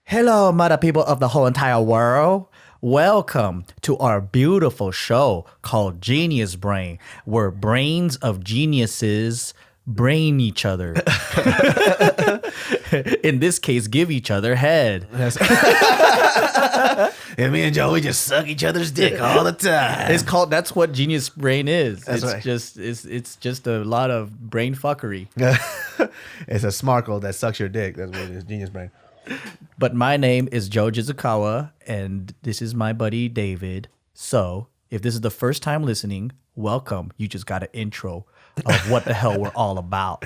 Hello, mother people of the whole entire world. Welcome to our beautiful show called Genius Brain, where brains of geniuses brain each other. In this case, give each other head. And me and Joe, we just suck each other's dick all the time. It's called. That's what Genius Brain is. That's it's right. it's just a lot of brain fuckery. It's a smarkle that sucks your dick. That's what it is. Genius Brain. But my name is Joe Jitsukawa, and this is my buddy David. So if this is the first time listening, welcome. You just got an intro of what the hell we're all about.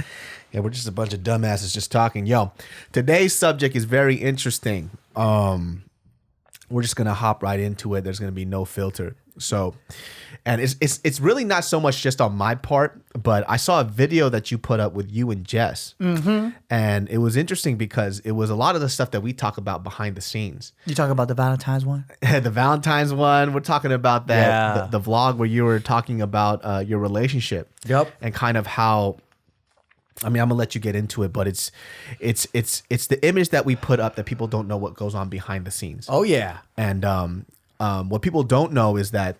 Yeah, we're just a bunch of dumbasses just talking. Yo, today's subject is very interesting. We're just gonna hop right into it. There's gonna be no filter. So, and it's really not so much just on my part, but I saw a video that you put up with you and Jess, and it was interesting because it was a lot of the stuff that we talk about behind the scenes. You talking about the Valentines one? The Valentines one. We're talking about that Yeah. the vlog where you were talking about your relationship. Yep. And kind of how. I mean, I'm gonna let you get into it, but it's the image that we put up that people don't know what goes on behind the scenes. Oh yeah. And what people don't know is that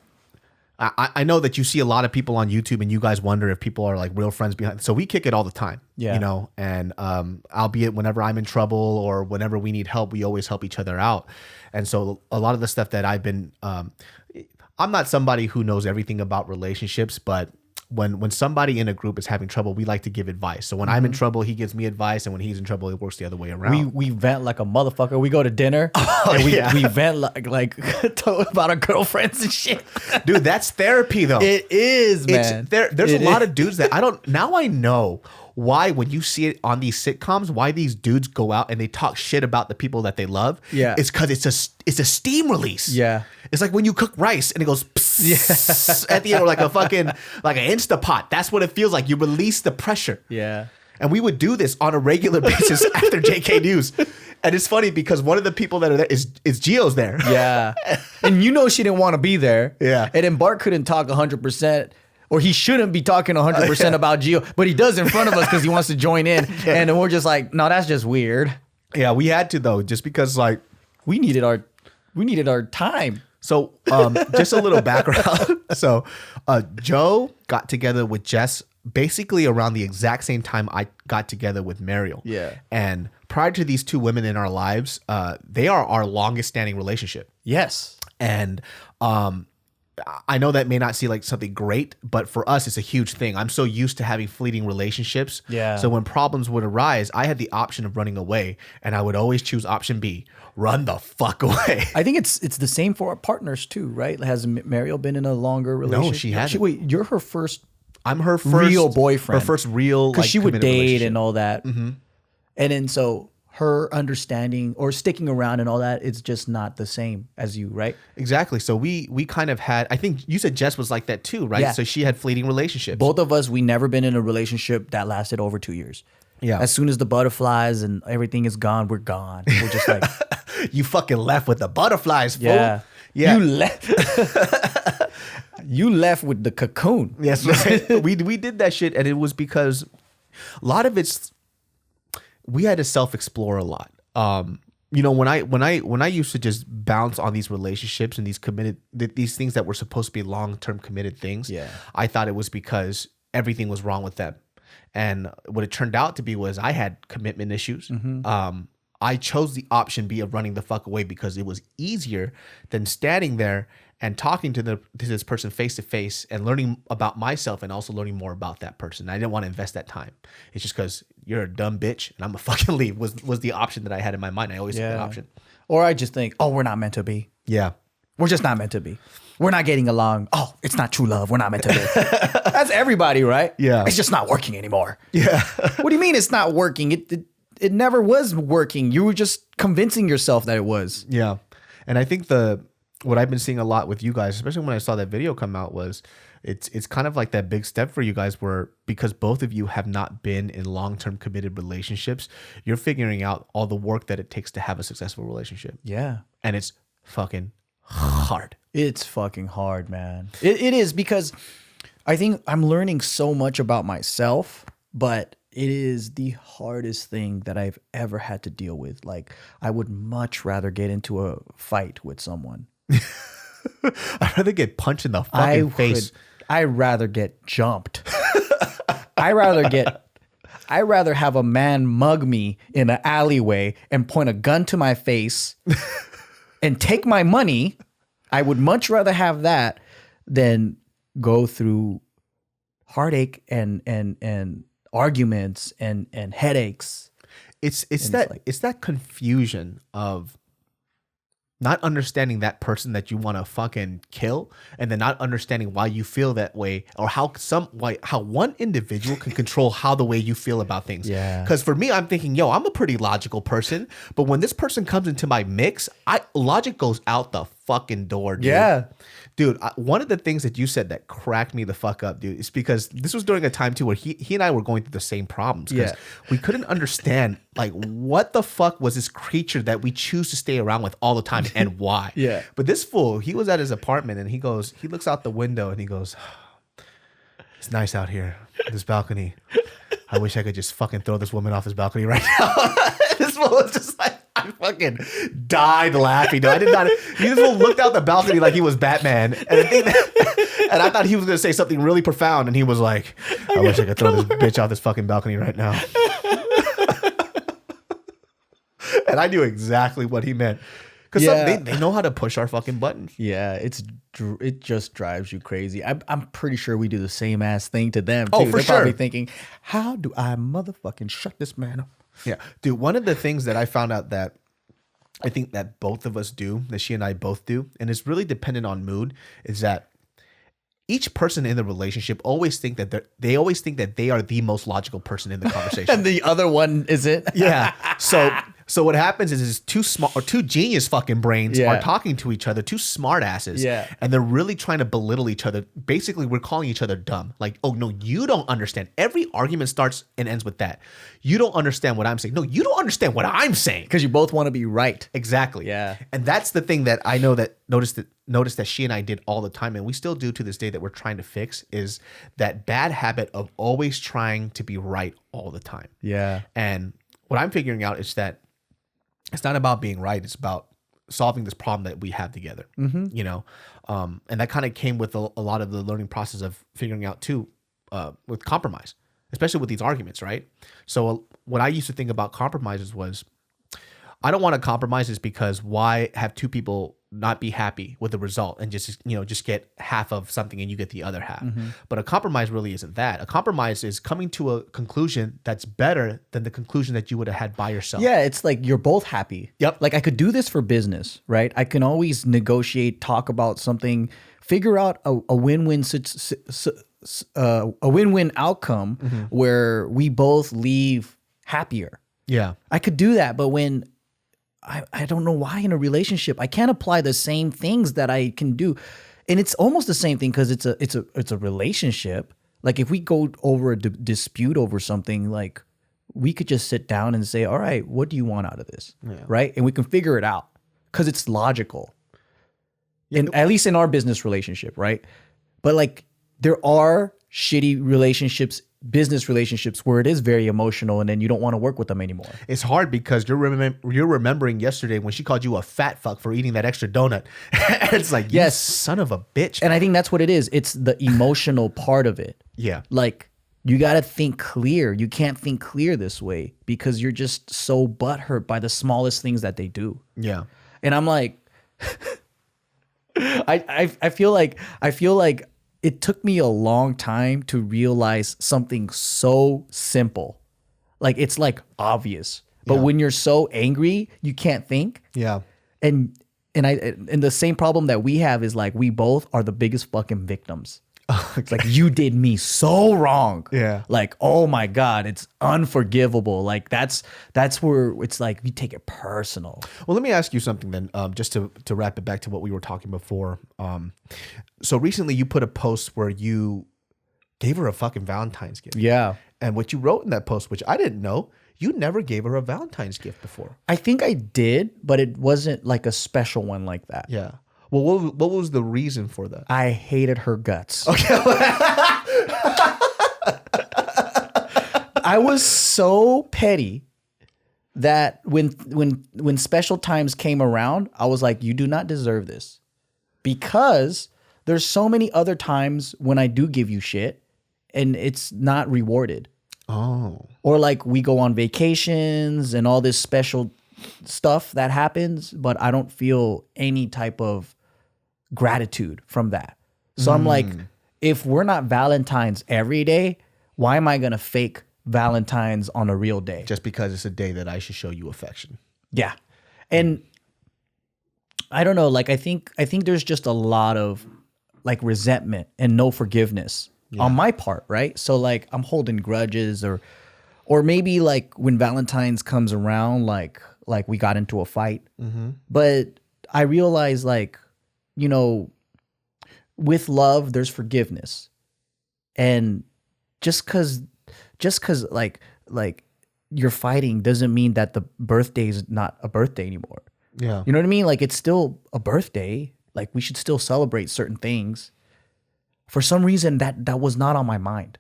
I know that you see a lot of people on YouTube and you guys wonder if people are like real friends behind. So we kick it all the time, Yeah. you know, and albeit whenever I'm in trouble or whenever we need help, we always help each other out. And so a lot of the stuff that I've been, I'm not somebody who knows everything about relationships, but when somebody in a group is having trouble, we like to give advice. So when I'm in trouble, he gives me advice, and when he's in trouble, it works the other way around. We vent like a motherfucker. We go to dinner and we vent like talk about our girlfriends and shit. Dude, that's therapy though. It is, man. There's a lot of dudes that I don't. Now I know why when you see it on these sitcoms, why these dudes go out and they talk shit about the people that they love. Yeah. It's because it's a steam release. Yeah. It's like when you cook rice and it goes psst at the end, or like an Instapot. That's what it feels like. You release the pressure. Yeah. And we would do this on a regular basis after JK News. And it's funny because one of the people that are there is Gio's there. Yeah. And you know she didn't want to be there. Yeah. And then Bart couldn't talk 100%. Or he shouldn't be talking 100% about Gio, but he does in front of us because he wants to join in. Yeah. And then we're just like, no, that's just weird. Yeah, we had to though, just because like we needed our time. So just a little background. So Joe got together with Jess basically around the exact same time I got together with Mariel. Yeah. And prior to these two women in our lives, they are our longest standing relationship. Yes. And I know that may not seem like something great, but for us, it's a huge thing. I'm so used to having fleeting relationships. Yeah. So when problems would arise, I had the option of running away, and I would always choose option B, run the fuck away. I think it's the same for our partners too, right? Has Mariel been in a longer relationship? No, she hasn't. Wait, you're her first I'm her first real boyfriend. Her first real, because like, she would committed date relationship. and all that. Mm-hmm. And then so her understanding or sticking around and all that, it's just not the same as you, right? Exactly. So we kind of had, I think you said Jess was like that too, right? Yeah. So she had fleeting relationships. Both of us, we never been in a relationship that lasted over 2 years. Yeah. As soon as the butterflies and everything is gone, we're gone. We're just like, You fucking left with the butterflies, fool. yeah. Yeah. You left. You left with the cocoon. Yes, right. we did that shit, and it was because a lot of it's we had to self-explore a lot. You know, when I used to just bounce on these relationships and these things that were supposed to be long-term committed things, Yeah. I thought it was because everything was wrong with them. And what it turned out to be was I had commitment issues. I chose the option B of running the fuck away because it was easier than standing there and talking to this person face to face and learning about myself and also learning more about that person. I didn't want to invest that time. It's just because you're a dumb bitch and I'm gonna fucking leave was the option that I had in my mind. I always had that option. Or I just think, oh, we're not meant to be. Yeah. We're just not meant to be. We're not getting along. Oh, it's not true love. We're not meant to be. That's everybody, right? Yeah. It's just not working anymore. Yeah. What do you mean it's not working? It never was working. You were just convincing yourself that it was. Yeah. And I think what I've been seeing a lot with you guys, especially when I saw that video come out, was it's kind of like that big step for you guys where, because both of you have not been in long-term committed relationships, you're figuring out all the work that it takes to have a successful relationship. Yeah. And it's fucking hard. It's fucking hard, man. It is, because I think I'm learning so much about myself, but it is the hardest thing that I've ever had to deal with. Like, I would much rather get into a fight with someone. I'd rather get punched in the fucking face. I'd rather get jumped. I'd rather have a man mug me in an alleyway and point a gun to my face and take my money. I would much rather have that than go through heartache and arguments and headaches. It's that confusion of not understanding that person that you want to fucking kill, and then not understanding why you feel that way, or how one individual can control how the way you feel about things. Yeah. Because for me, I'm thinking, yo, I'm a pretty logical person, but when this person comes into my mix, logic goes out the fucking door, dude. Yeah. Dude, one of the things that you said that cracked me the fuck up, dude, is because this was during a time too where he and I were going through the same problems. Yeah. We couldn't understand, like, what the fuck was this creature that we choose to stay around with all the time and why. Yeah. But this fool, he was at his apartment and he looks out the window and he goes, it's nice out here, this balcony. I wish I could just fucking throw this woman off this balcony right now. This fool was just like, I fucking died laughing. Dude. I did not. He just looked out the balcony like he was Batman, and I thought he was gonna say something really profound, and he was like, "I wish I could throw this bitch off this fucking balcony right now." And I knew exactly what he meant, because they know how to push our fucking buttons. Yeah, it just drives you crazy. I'm pretty sure we do the same ass thing to them too. Oh, for They're sure. probably thinking, how do I motherfucking shut this man up? Yeah, dude. One of the things that I found out that I think that both of us do, that she and I both do, and it's really dependent on mood, is that each person in the relationship always think that they are the most logical person in the conversation, And the other one isn't. yeah. So what happens is two genius fucking brains are talking to each other, two smart asses, and they're really trying to belittle each other. Basically, we're calling each other dumb. Like, oh no, you don't understand. Every argument starts and ends with that. You don't understand what I'm saying. No, you don't understand what I'm saying. Because you both want to be right. Exactly. Yeah. And that's the thing that I know that noticed that she and I did all the time, and we still do to this day, that we're trying to fix, is that bad habit of always trying to be right all the time. Yeah. And what I'm figuring out is that it's not about being right. It's about solving this problem that we have together, you know? And that kind of came with a lot of the learning process of figuring out too, with compromise, especially with these arguments, right? So what I used to think about compromises was, I don't want to compromise is because why have two people not be happy with the result and just get half of something and you get the other half. But a compromise really isn't that. A compromise is coming to a conclusion that's better than the conclusion that you would have had by yourself. Yeah, it's like you're both happy. Yep. Like I could do this for business, right? I can always negotiate, talk about something, figure out a win-win outcome where we both leave happier. Yeah. I could do that, but when I don't know why in a relationship I can't apply the same things that I can do, and it's almost the same thing because it's a relationship. Like if we go over a dispute over something, like we could just sit down and say, "All right, what do you want out of this?" Right, and we can figure it out because it's logical. And at least in our business relationship, right? But like there are shitty relationships, business relationships, where it is very emotional and then you don't want to work with them anymore. It's hard because you're remembering yesterday when she called you a fat fuck for eating that extra donut. It's like, yes, son of a bitch. And I think that's what it is. It's the emotional part of it. Yeah. Like you got to think clear. You can't think clear this way because you're just so butthurt by the smallest things that they do. Yeah. And I'm like, I feel like it took me a long time to realize something so simple. Like it's like obvious, but when you're so angry, you can't think. Yeah. And the same problem that we have is like we both are the biggest fucking victims. It's like you did me so wrong. Yeah. Like, oh my God, it's unforgivable. Like that's where it's like we take it personal. Well, let me ask you something then, just to wrap it back to what we were talking before. So recently you put a post where you gave her a fucking Valentine's gift. Yeah. And what you wrote in that post, which I didn't know, you never gave her a Valentine's gift before. I think I did, but it wasn't like a special one like that. Yeah. Well, what was the reason for that? I hated her guts. Okay. I was so petty that when special times came around, I was like, you do not deserve this. Because there's so many other times when I do give you shit and it's not rewarded. Oh. Or like we go on vacations and all this special stuff that happens, but I don't feel any type of gratitude from that. So I'm like, if we're not Valentines every day, why am I going to fake Valentines on a real day? Just because it's a day that I should show you affection. Yeah. And I don't know, like I think there's just a lot of like resentment and no forgiveness on my part, right? So like I'm holding grudges or maybe like when Valentine's comes around, like we got into a fight. But I realize like, you know, with love, there's forgiveness. And just cause like you're fighting doesn't mean that the birthday is not a birthday anymore. Yeah. You know what I mean? Like it's still a birthday. Like we should still celebrate certain things. For some reason that was not on my mind.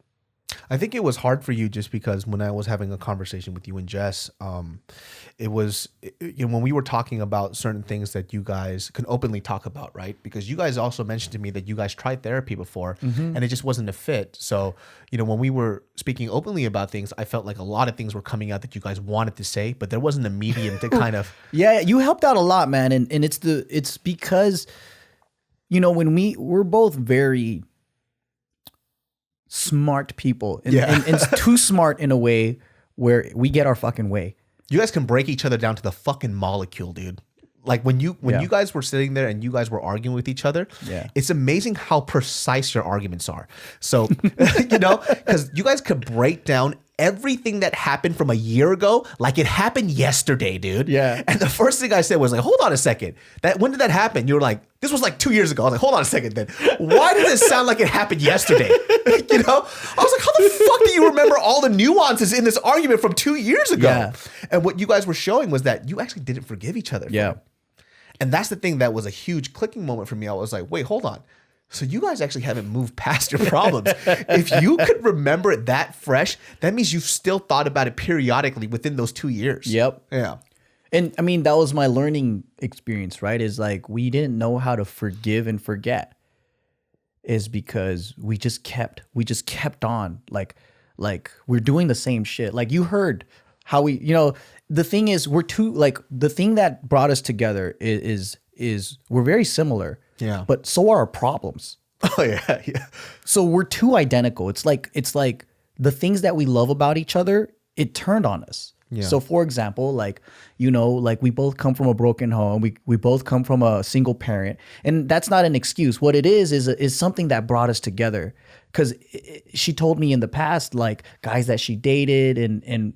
I think it was hard for you just because when I was having a conversation with you and Jess, it was, you know, when we were talking about certain things that you guys can openly talk about, right? Because you guys also mentioned to me that you guys tried therapy before and it just wasn't a fit. So, you know, when we were speaking openly about things, I felt like a lot of things were coming out that you guys wanted to say, but there wasn't a medium to kind of. Yeah, you helped out a lot, man. And it's because, you know, when we're both very smart people and it's too smart in a way where we get our fucking way. You guys can break each other down to the fucking molecule, dude. Like when you guys were sitting there and you guys were arguing with each other, it's amazing how precise your arguments are. So, you know, because you guys could break down everything that happened from a year ago like it happened yesterday, dude. Yeah. And the first thing I said was like, hold on a second. When did that happen? You were like, this was like 2 years ago. I was like, hold on a second then. Why did it sound like it happened yesterday? You know? I was like, how the fuck do you remember all the nuances in this argument from 2 years ago? Yeah. And what you guys were showing was that you actually didn't forgive each other. Yeah. And that's the thing that was a huge clicking moment for me. I was like, wait, hold on. So you guys actually haven't moved past your problems. If you could remember it that fresh, that means you've still thought about it periodically within those 2 years. Yep. Yeah. And I mean, that was my learning experience, right? Is like we didn't know how to forgive and forget. Is because we just kept on like we're doing the same shit. Like you heard how we, you know, the thing is the thing that brought us together is we're very similar. Yeah. But so are our problems. Oh yeah, yeah. So we're too identical. It's like the things that we love about each other, it turned on us. Yeah. So for example, like, you know, like we both come from a broken home. We both come from a single parent. And that's not an excuse. What it is something that brought us together. Because she told me in the past, like guys that she dated and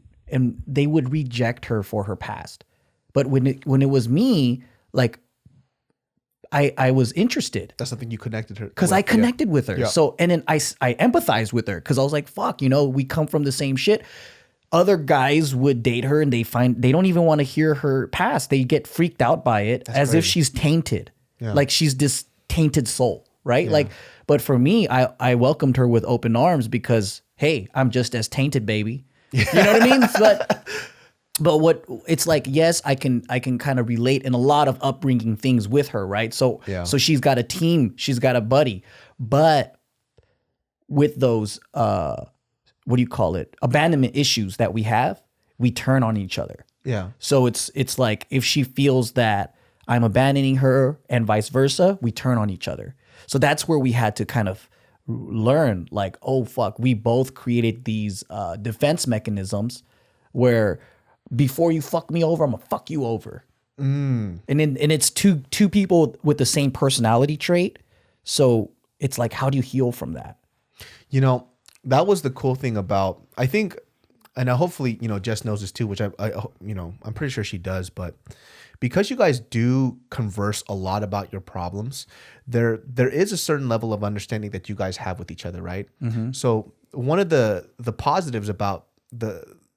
they would reject her for her past. But when it was me, like I was interested. That's something you connected her because I connected with her. Yeah. So, and then I empathized with her because I was like, fuck, you know, we come from the same shit. Other guys would date her and they don't even want to hear her past. They get freaked out by it. That's as crazy. If she's tainted, like she's this tainted soul, right? Yeah. Like, but for me, I welcomed her with open arms because, hey, I'm just as tainted, baby. You know what I mean? But what it's like, yes, I can kind of relate in a lot of upbringing things with her, right? So so she's got a team, she's got a buddy, but with those what do you call it? Abandonment issues that we have, we turn on each other. Yeah. So it's like if she feels that I'm abandoning her and vice versa, we turn on each other. So that's where we had to kind of learn, like, oh fuck, we both created these defense mechanisms where before you fuck me over, I'm gonna fuck you over. And it's two people with the same personality trait. So it's like, how do you heal from that? You know, that was the cool thing about, I think, and hopefully, you know, Jess knows this too, which I you know, I'm pretty sure she does, but because you guys do converse a lot about your problems, there is a certain level of understanding that you guys have with each other, right? Mm-hmm. So one of the positives about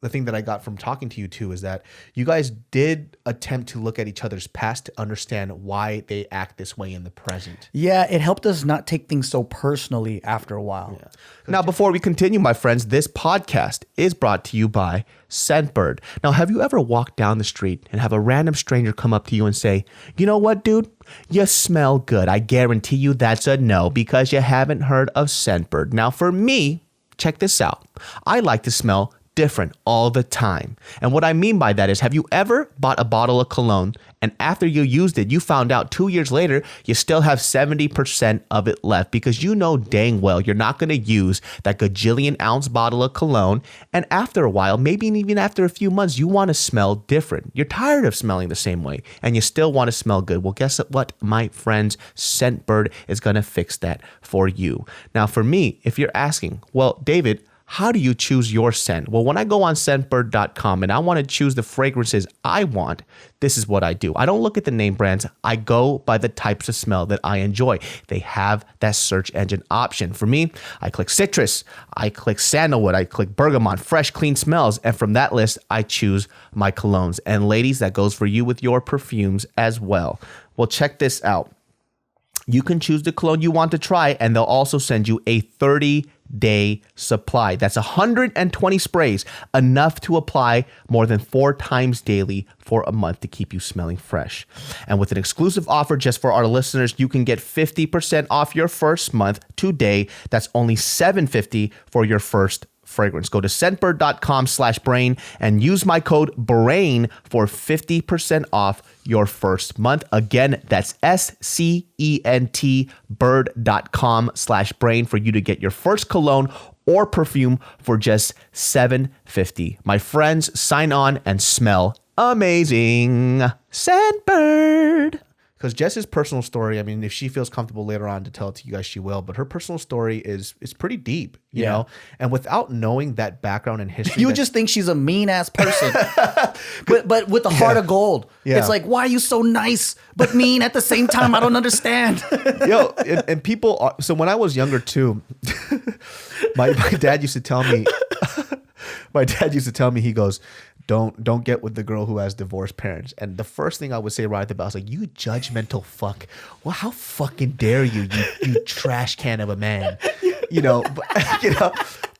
the thing that I got from talking to you too is that you guys did attempt to look at each other's past to understand why they act this way in the present. Yeah, it helped us not take things so personally after a while. Yeah. Now, before we continue, my friends, this podcast is brought to you by Scentbird. Now, have you ever walked down the street and have a random stranger come up to you and say, you know what, dude? You smell good. I guarantee you that's a no because you haven't heard of Scentbird. Now, for me, check this out. I like to smell different all the time. And what I mean by that is, have you ever bought a bottle of cologne and after you used it, you found out 2 years later, you still have 70% of it left because you know dang well you're not going to use that gajillion ounce bottle of cologne. And after a while, maybe even after a few months, you want to smell different. You're tired of smelling the same way and you still want to smell good. Well, guess what, my friends? Scentbird is going to fix that for you. Now, for me, if you're asking, well, David, how do you choose your scent? Well, when I go on scentbird.com and I want to choose the fragrances I want, this is what I do. I don't look at the name brands. I go by the types of smell that I enjoy. They have that search engine option. For me, I click citrus, I click sandalwood, I click bergamot, fresh, clean smells. And from that list, I choose my colognes. And ladies, that goes for you with your perfumes as well. Well, check this out. You can choose the cologne you want to try, and they'll also send you a 30-day supply. That's 120 sprays, enough to apply more than 4 times daily for a month to keep you smelling fresh. And with an exclusive offer just for our listeners, you can get 50% off your first month today. That's only $750 for your first fragrance. Go to scentbird.com/brain and use my code BRAIN for 50% off your first month. Again, that's SCENT bird.com/brain for you to get your first cologne or perfume for just $750. My friends, sign on and smell amazing. Scentbird. Because Jess's personal story, I mean, if she feels comfortable later on to tell it to you guys, she will. But her personal story is pretty deep, you know? And without knowing that background and history. You would just think she's a mean-ass person. but with a heart of gold. Yeah. It's like, why are you so nice but mean at the same time? I don't understand. Yo, and people are, so when I was younger too, my dad used to tell me, he goes, Don't get with the girl who has divorced parents. And the first thing I would say right at the bat was like, you judgmental fuck. Well, how fucking dare you trash can of a man.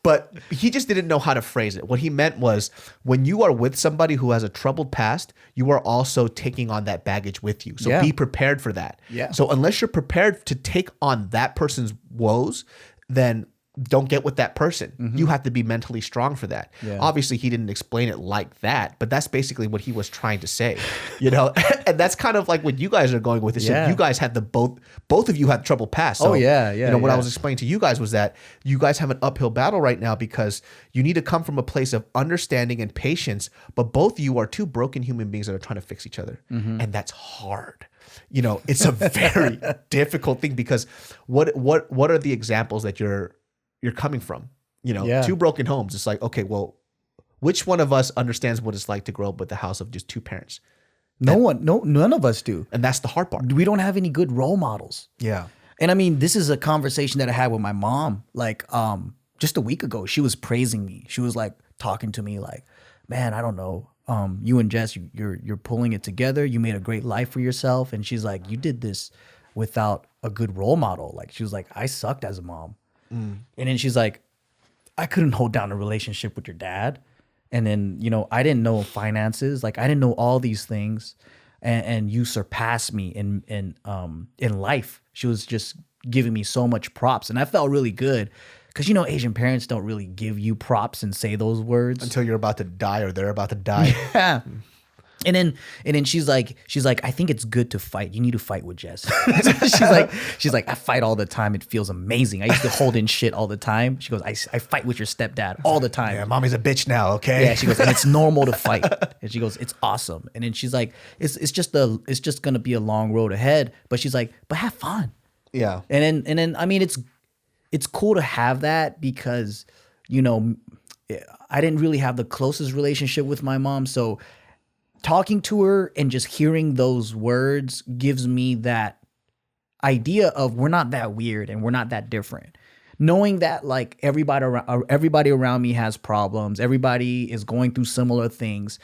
But he just didn't know how to phrase it. What he meant was, when you are with somebody who has a troubled past, you are also taking on that baggage with you. So be prepared for that. Yeah. So unless you're prepared to take on that person's woes, then don't get with that person. Mm-hmm. You have to be mentally strong for that. Yeah. Obviously, he didn't explain it like that, but that's basically what he was trying to say, And that's kind of like what you guys are going with. Is you guys had both of you had trouble past. So, what I was explaining to you guys was that you guys have an uphill battle right now because you need to come from a place of understanding and patience, but both of you are two broken human beings that are trying to fix each other. Mm-hmm. And that's hard. It's a very difficult thing because what are the examples that you're coming from, two broken homes. It's like, okay, well, which one of us understands what it's like to grow up with the house of just two parents? None of us do. And that's the hard part. We don't have any good role models. Yeah. And I mean, this is a conversation that I had with my mom, like, just a week ago. She was praising me. She was like talking to me like, man, I don't know. You and Jess, you're pulling it together. You made a great life for yourself. And she's like, you did this without a good role model. Like, she was like, I sucked as a mom. And then she's like, I couldn't hold down a relationship with your dad. And then, I didn't know finances. Like, I didn't know all these things. And you surpassed me in life. She was just giving me so much props. And I felt really good. Because, Asian parents don't really give you props and say those words. Until you're about to die or they're about to die. Yeah. And then she's like, I think it's good to fight. You need to fight with Jess. she's like, I fight all the time. It feels amazing. I used to hold in shit all the time. She goes, I fight with your stepdad all the time. Yeah, mommy's a bitch now, okay? Yeah, she goes, and it's normal to fight. And she goes, it's awesome. And then she's like, it's just gonna be a long road ahead. But she's like, but have fun. Yeah. And then I mean, it's cool to have that because, I didn't really have the closest relationship with my mom, so talking to her and just hearing those words gives me that idea of we're not that weird and we're not that different. knowing that like everybody around me has problems, everybody is going through similar things,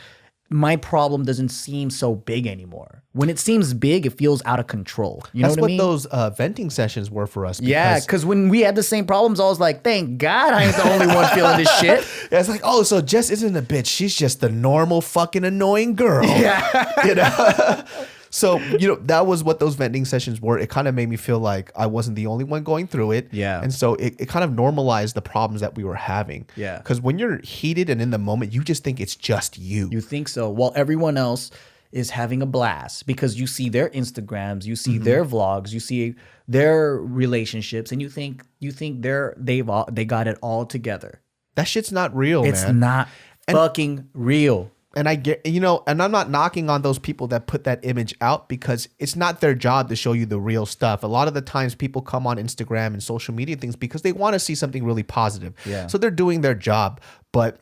my problem doesn't seem so big anymore. When it seems big, it feels out of control. You know That's what I mean? those venting sessions were for us. Yeah, because when we had the same problems, I was like, thank God I ain't the only one feeling this shit. It's like, oh, so Jess isn't a bitch. She's just the normal fucking annoying girl. Yeah. You know? So, that was what those venting sessions were. It kind of made me feel like I wasn't the only one going through it. Yeah. And so it kind of normalized the problems that we were having. Yeah. Because when you're heated and in the moment, you just think it's just you. You think so. While everyone else is having a blast because you see their Instagrams, you see their vlogs, you see their relationships, and you think they got it all together. That shit's not real, It's man. not fucking real. And I get, and I'm not knocking on those people that put that image out because it's not their job to show you the real stuff. A lot of the times people come on Instagram and social media things because they want to see something really positive. Yeah. So they're doing their job, but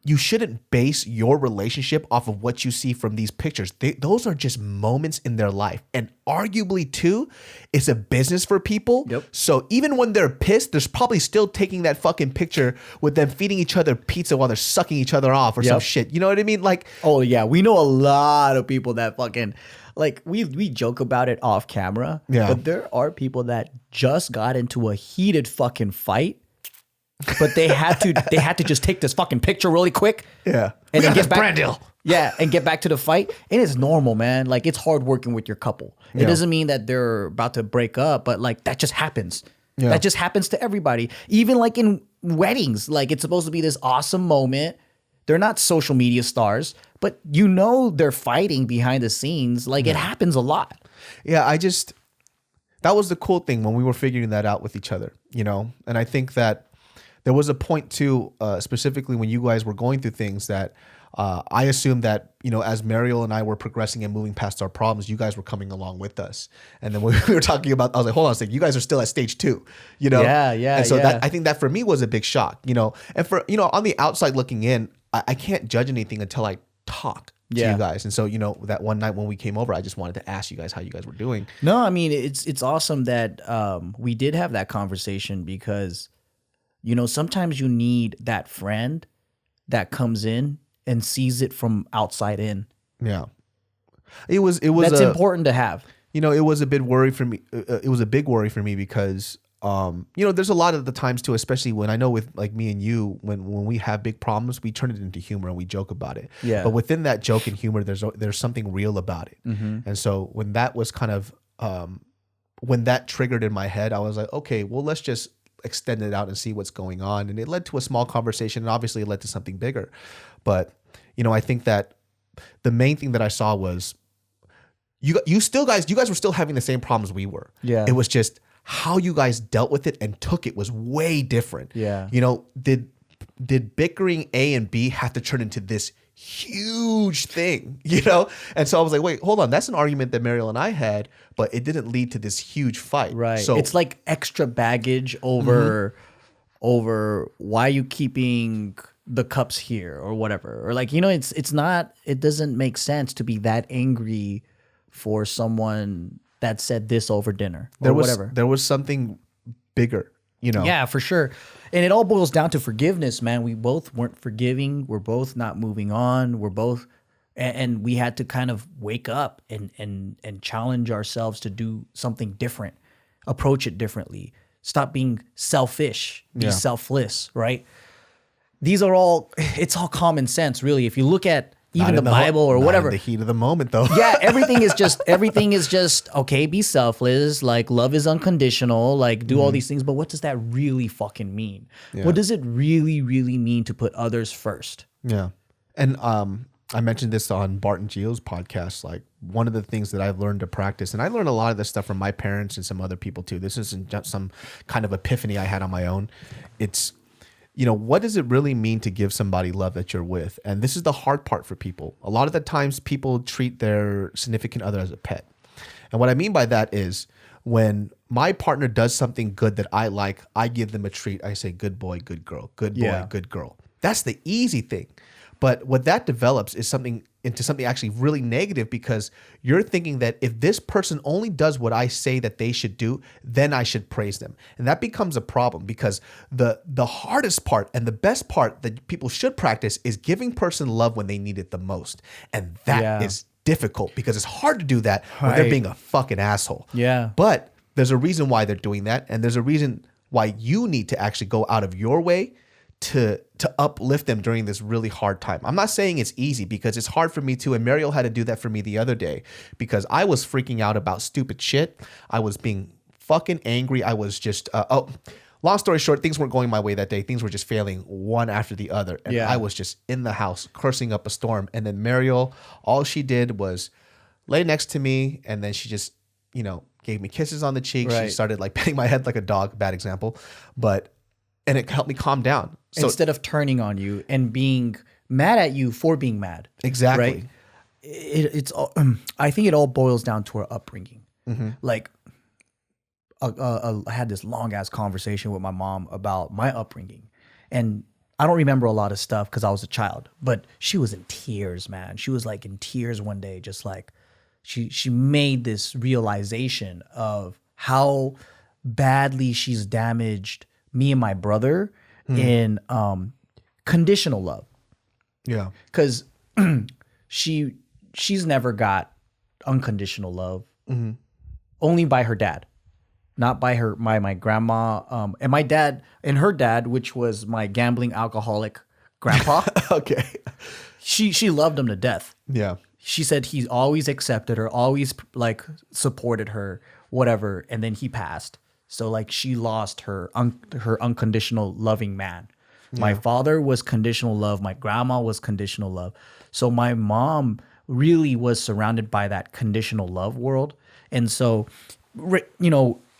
you shouldn't base your relationship off of what you see from these pictures. Those are just moments in their life. And arguably, too, it's a business for people. Yep. So even when they're pissed, there's probably still taking that fucking picture with them feeding each other pizza while they're sucking each other off or some shit. You know what I mean? Like, oh, yeah. We know a lot of people that fucking, like, we joke about it off camera. Yeah. But there are people that just got into a heated fucking fight. But they had to just take this fucking picture really quick. yeah. And then get back. brand deal. Yeah, and get back to the fight. And it's normal, man. Like, it's hard working with your couple. It doesn't mean that they're about to break up, but like that just happens. Yeah. That just happens to everybody. Even like in weddings, like it's supposed to be this awesome moment. They're not social media stars, but they're fighting behind the scenes. Like it happens a lot. Yeah, that was the cool thing when we were figuring that out with each other, And I think that there was a point too, specifically when you guys were going through things that I assumed that, as Mariel and I were progressing and moving past our problems, you guys were coming along with us. And then when we were talking about, I was like, hold on a second, you guys are still at stage 2, Yeah. And so I think that for me was a big shock, and for, on the outside looking in, I can't judge anything until I talk to you guys. And so, that one night when we came over, I just wanted to ask you guys how you guys were doing. No, I mean, it's awesome that we did have that conversation because sometimes you need that friend that comes in and sees it from outside in. Yeah. It was That's important to have. It was a big worry for me. It was a big worry for me because, there's a lot of the times too, especially when I know with like me and you, when we have big problems, we turn it into humor and we joke about it. Yeah. But within that joke and humor, there's something real about it. Mm-hmm. And so when that was kind of, when that triggered in my head, I was like, okay, well, let's just extend it out and see what's going on. And it led to a small conversation, and obviously it led to something bigger. But I think that the main thing that I saw was you guys were still having the same problems we were. Yeah. It was just how you guys dealt with it and took it was way different. Yeah. Did bickering A and B have to turn into this huge thing, And so I was like, wait, hold on. That's an argument that Mariel and I had, but it didn't lead to this huge fight. Right. So it's like extra baggage over why are you keeping the cups here or whatever. Or like, it's not, it doesn't make sense to be that angry for someone that said this over dinner or whatever. There was something bigger, Yeah, for sure. And it all boils down to forgiveness, man. We both weren't forgiving. We're both not moving on. We're both, and we had to kind of wake up and challenge ourselves to do something different, approach it differently, stop being selfish, be selfless, right? These are all, it's all common sense, really. If you look at even the Bible or whatever. Not in the heat of the moment, though. Yeah, everything is just okay, be selfless, like love is unconditional, like do all these things, but what does that really fucking mean? Yeah. What does it really, really mean to put others first? Yeah. And I mentioned this on Bart and Gio's podcast, like one of the things that I've learned to practice, and I learned a lot of this stuff from my parents and some other people too. This isn't just some kind of epiphany I had on my own. It's, what does it really mean to give somebody love that you're with? And this is the hard part for people. A lot of the times people treat their significant other as a pet. And what I mean by that is when my partner does something good that I like, I give them a treat. I say, good boy, good girl, good boy, good girl. That's the easy thing. But what that develops is something into something actually really negative, because you're thinking that if this person only does what I say that they should do, then I should praise them. And that becomes a problem, because the hardest part and the best part that people should practice is giving person love when they need it the most. And that is difficult, because it's hard to do that when they're being a fucking asshole. Yeah. But there's a reason why they're doing that, and there's a reason why you need to actually go out of your way to uplift them during this really hard time. I'm not saying it's easy, because it's hard for me too. And Mariel had to do that for me the other day, because I was freaking out about stupid shit. I was being fucking angry. I was just, long story short, things weren't going my way that day. Things were just failing one after the other. And I was just in the house cursing up a storm. And then Mariel, all she did was lay next to me. And then she just, gave me kisses on the cheek. She started like patting my head like a dog. Bad example. And it helped me calm down. So instead of turning on you and being mad at you for being mad. Exactly. Right? It's all, I think it all boils down to our upbringing. Like, I had this long ass conversation with my mom about my upbringing, and I don't remember a lot of stuff because I was a child, but she was in tears, man. She was like in tears one day, just like she made this realization of how badly she's damaged me and my brother in conditional love. Yeah. Because she's never got unconditional love, only by her dad, not by my grandma, and my dad and her dad, which was my gambling alcoholic grandpa. Okay. She loved him to death. Yeah. She said he always accepted her, always like supported her, whatever, and then he passed. So like she lost her unconditional loving man. Yeah. My father was conditional love. My grandma was conditional love. So my mom really was surrounded by that conditional love world. And so,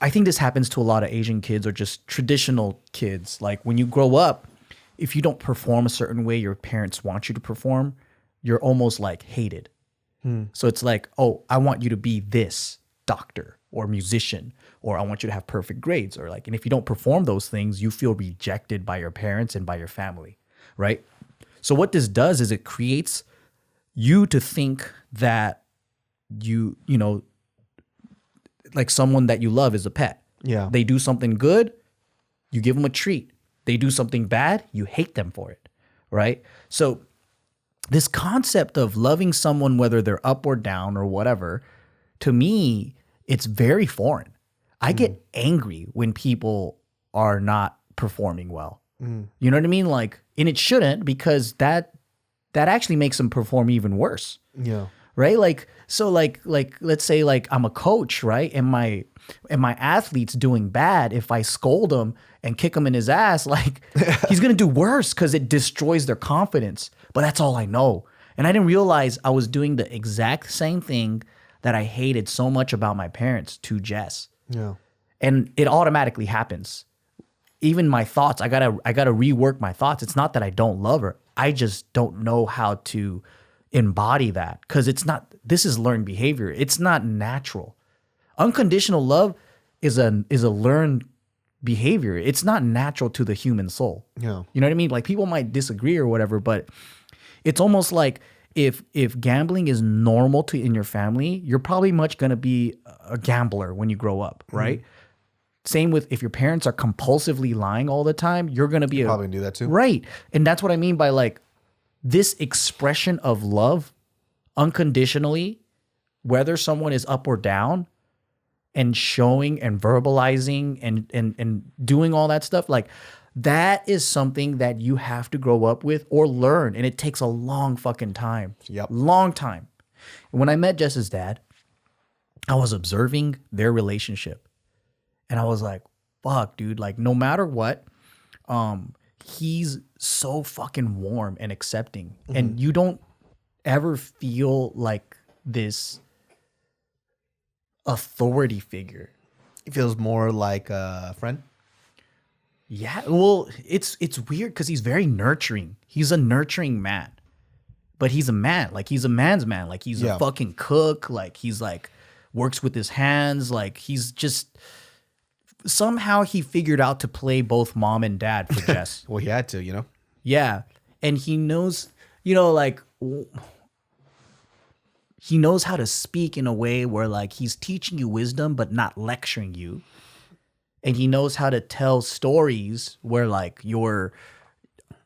I think this happens to a lot of Asian kids or just traditional kids. Like when you grow up, if you don't perform a certain way your parents want you to perform, you're almost like hated. So it's like, oh, I want you to be this doctor or musician, or I want you to have perfect grades, or like, and if you don't perform those things, you feel rejected by your parents and by your family, right? So what this does is it creates you to think that like someone that you love is a pet. Yeah. They do something good, you give them a treat. They do something bad, you hate them for it, right? So this concept of loving someone, whether they're up or down or whatever, to me, it's very foreign. I get angry when people are not performing well. You know what I mean? Like, and it shouldn't, because that actually makes them perform even worse. Yeah. Right? Like, so like let's say like I'm a coach, right? And my athlete's doing bad. If I scold him and kick him in his ass, like he's gonna do worse because it destroys their confidence. But that's all I know. And I didn't realize I was doing the exact same thing that I hated so much about my parents to Jess. Yeah. And it automatically happens. Even my thoughts, I gotta rework my thoughts. It's not that I don't love her. I just don't know how to embody that, because this is learned behavior. It's not natural. Unconditional love is a learned behavior. It's not natural to the human soul. Yeah. You know what I mean? Like people might disagree or whatever, but it's almost like if gambling is normal in your family, you're probably much going to be a gambler when you grow up, right? Same with if your parents are compulsively lying all the time, you're going to be probably do that too. Right. And that's what I mean by like this expression of love unconditionally, whether someone is up or down, and showing and verbalizing and doing all that stuff, like that is something that you have to grow up with or learn. And it takes a long fucking time. Yep. Long time. And when I met Jess's dad, I was observing their relationship. And I was like, fuck, dude, like no matter what, he's so fucking warm and accepting. And you don't ever feel like this authority figure. It feels more like a friend. Yeah, well, it's weird because he's very nurturing. He's a nurturing man, but he's a man. Like he's a man's man. Like he's a fucking cook. Like he's like works with his hands. Like he's just somehow he figured out to play both mom and dad for Jess. Well, he had to, Yeah, and he knows you know, like he knows how to speak in a way where like he's teaching you wisdom, but not lecturing you. And he knows how to tell stories where like you're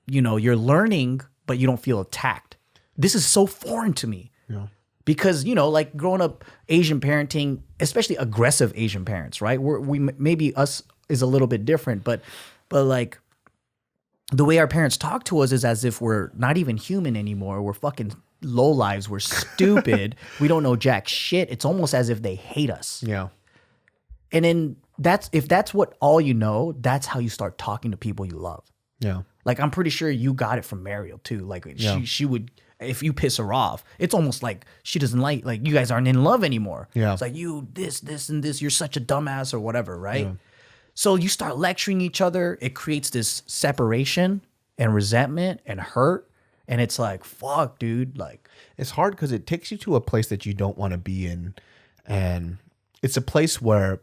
learning, but you don't feel attacked. This is so foreign to me. Yeah. Because, you know, like growing up Asian parenting, especially aggressive Asian parents, right? We maybe us is a little bit different, but like the way our parents talk to us is as if we're not even human anymore. We're fucking lowlives. We're stupid. We don't know jack shit. It's almost as if they hate us. Yeah. And then if that's what all you know, that's how you start talking to people you love. Yeah. Like I'm pretty sure you got it from Mariel too. Like Yeah. she would, if you piss her off, it's almost like she doesn't like you guys aren't in love anymore. Yeah. It's like you this and this, you're such a dumbass or whatever, right? Yeah. So you start lecturing each other. It creates this separation and resentment and hurt. And it's like, fuck, dude. Like it's hard because it takes you to a place that you don't want to be in. And it's a place where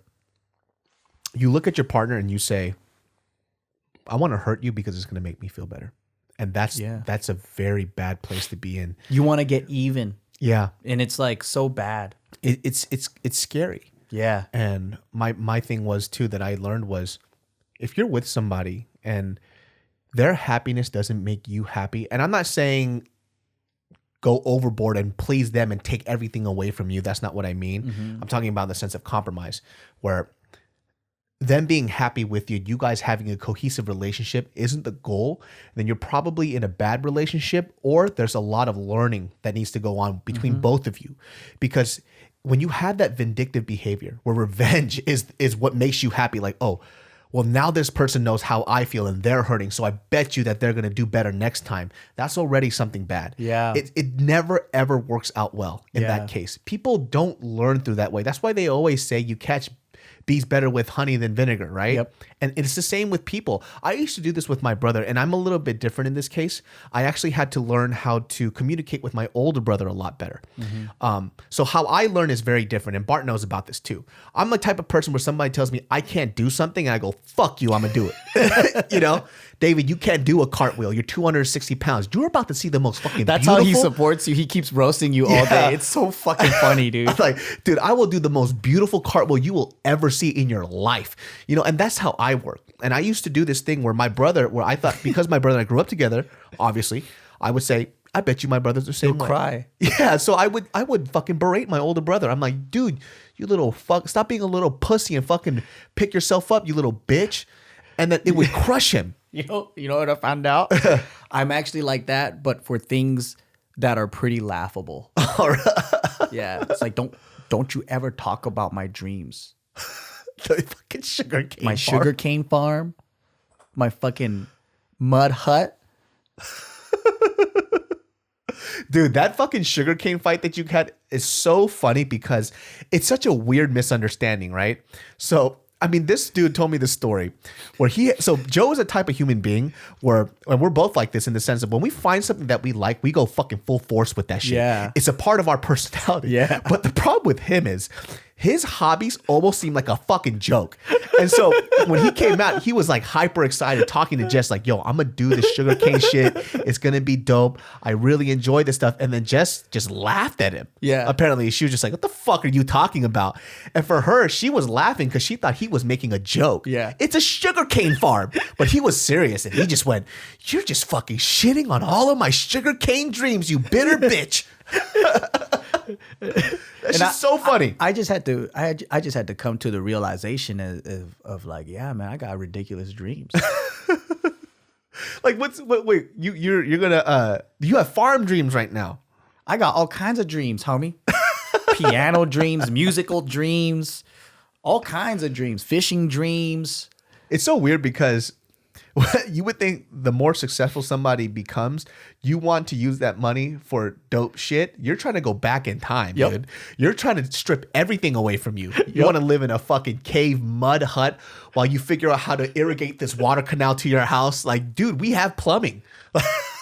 you look at your partner and you say, I want to hurt you because it's going to make me feel better. And that's a very bad place to be in. You want to get even. Yeah. And it's like so bad. It's scary. Yeah. And my thing was too that I learned was if you're with somebody and their happiness doesn't make you happy, and I'm not saying go overboard and please them and take everything away from you. That's not what I mean. Mm-hmm. I'm talking about in the sense of compromise where them being happy with you, you guys having a cohesive relationship isn't the goal, then you're probably in a bad relationship or there's a lot of learning that needs to go on between both of you. Because when you have that vindictive behavior where revenge is what makes you happy, like, oh, well, now this person knows how I feel and they're hurting, so I bet you that they're going to do better next time. That's already something bad. Yeah. It never, ever works out well in that case. People don't learn through that way. That's why they always say you catch bees better with honey than vinegar, right? Yep. And it's the same with people. I used to do this with my brother, and I'm a little bit different in this case. I actually had to learn how to communicate with my older brother a lot better. So how I learn is very different, and Bart knows about this too. I'm the type of person where somebody tells me I can't do something, and I go, fuck you, I'm gonna do it. You know? David, you can't do a cartwheel. You're 260 pounds. You're about to see the most fucking That's beautiful. how he supports you. He keeps roasting you all day. It's so fucking funny, dude. I'm like, dude, I will do the most beautiful cartwheel you will ever see in your life. You know, and that's how I work. And I used to do this thing where my brother, where I thought, because my brother and I grew up together, obviously, I would say, I bet you my brother's the same way. Cry. Yeah, so I would fucking berate my older brother. I'm like, dude, you little fuck, stop being a little pussy and fucking pick yourself up, you little bitch. And then it would crush him. You know what I found out? I'm actually like that, but for things that are pretty laughable. All right. Yeah, it's like don't you ever talk about my dreams. The fucking sugarcane my farm. Sugarcane farm, my fucking mud hut. Dude, that fucking sugarcane fight that you had is so funny because it's such a weird misunderstanding, right? So, I mean, this dude told me this story where so Joe is a type of human being where, and we're both like this in the sense of when we find something that we like, we go fucking full force with that shit. Yeah. It's a part of our personality. Yeah. But the problem with him is his hobbies almost seem like a fucking joke. And so when he came out, he was like hyper excited talking to Jess like, yo, I'm going to do this sugarcane shit. It's going to be dope. I really enjoy this stuff. And then Jess just laughed at him. Yeah. Apparently she was just like, what the fuck are you talking about? And for her, she was laughing because she thought he was making a joke. Yeah. It's a sugarcane farm. But he was serious and he just went, you're just fucking shitting on all of my sugarcane dreams, you bitter bitch. That's just so funny. I just had to come to the realization of like, yeah, man, I got ridiculous dreams. Like wait, you're gonna you have farm dreams right now. I got all kinds of dreams, homie. Piano dreams, musical dreams, all kinds of dreams, fishing dreams. It's so weird because you would think the more successful somebody becomes, you want to use that money for dope shit. You're trying to go back in time, dude. You're trying to strip everything away from you. You want to live in a fucking cave mud hut while you figure out how to irrigate this water canal to your house. Like, dude, we have plumbing.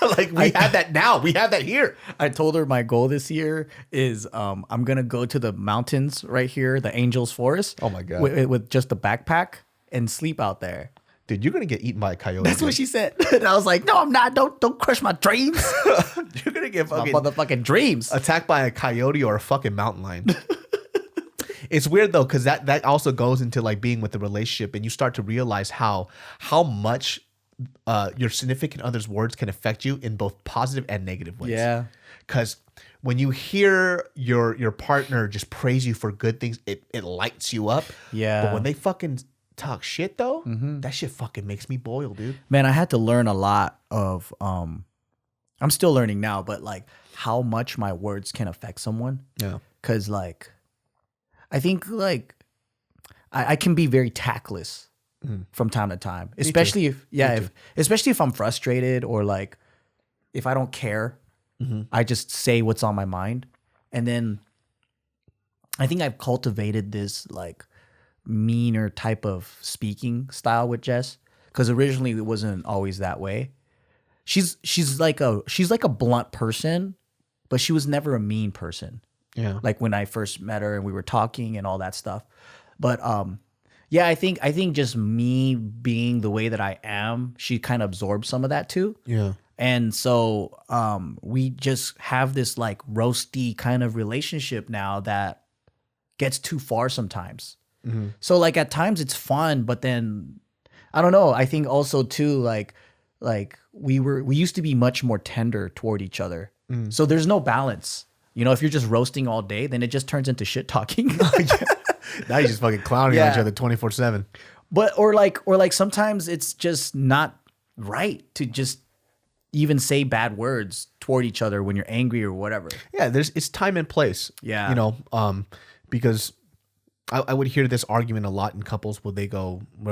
Like we have that now. We have that here. I told her my goal this year is I'm gonna go to the mountains right here, the Angels Forest. Oh my God. With just a backpack and sleep out there. dude, you're gonna get eaten by a coyote. That's what she said. And I was like, no, I'm not. Don't crush my dreams. You're gonna get My fucking motherfucking dreams. attacked by a coyote or a fucking mountain lion. It's weird though, because that also goes into like being with the relationship, and you start to realize how much your significant other's words can affect you in both positive and negative ways. Yeah. Because when you hear your partner just praise you for good things, it lights you up. Yeah. But when they fucking talk shit though, that shit fucking makes me boil, dude. Man, I had to learn a lot of I'm still learning now, but like how much my words can affect someone. Yeah. Cause like I think like I can be very tactless from time to time. Especially especially if I'm frustrated or like if I don't care, I just say what's on my mind. And then I think I've cultivated this like meaner type of speaking style with Jess. Cause originally it wasn't always that way. She's like a blunt person, but she was never a mean person. Yeah. Like when I first met her and we were talking and all that stuff. But yeah, I think just me being the way that I am, she kind of absorbed some of that too. Yeah. And so we just have this like roasty kind of relationship now that gets too far sometimes. So like at times it's fun, but then I don't know. I think also too like we used to be much more tender toward each other. So there's no balance. You know, if you're just roasting all day, then it just turns into shit talking. Now you're just fucking clowning on each other 24/7. But or like sometimes it's just not right to just even say bad words toward each other when you're angry or whatever. Yeah, it's time and place. Yeah. You know, because I would hear this argument a lot in couples where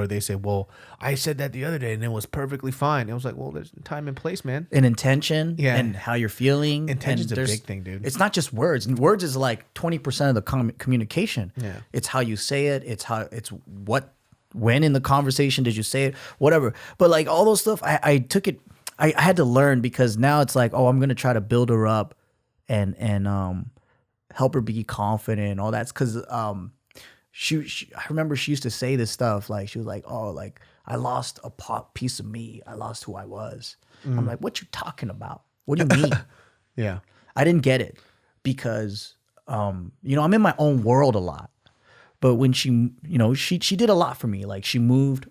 they say, well, I said that the other day and it was perfectly fine. It was like, well, there's time and place, man. And intention and how you're feeling. Intention's and a big thing, dude. It's not just words. And words is like 20% of the communication. Yeah. It's how you say it. When in the conversation did you say it, whatever. But like all those stuff, I took it, I had to learn because now it's like, oh, I'm going to try to build her up and help her be confident and all that. Because I remember she used to say this stuff. Like she was like, oh, like I lost a piece of me. I lost who I was. I'm like, what you talking about? What do you mean? Yeah. I didn't get it because, I'm in my own world a lot. But when she did a lot for me. Like she moved,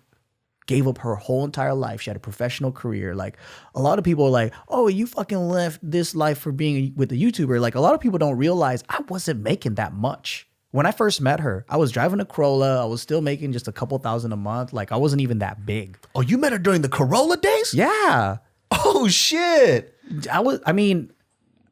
gave up her whole entire life. She had a professional career. Like a lot of people are like, oh, you fucking left this life for being with a YouTuber. Like a lot of people don't realize I wasn't making that much. When I first met her, I was driving a Corolla. I was still making just a couple thousand a month. Like I wasn't even that big. Oh, you met her during the Corolla days? Yeah. Oh shit.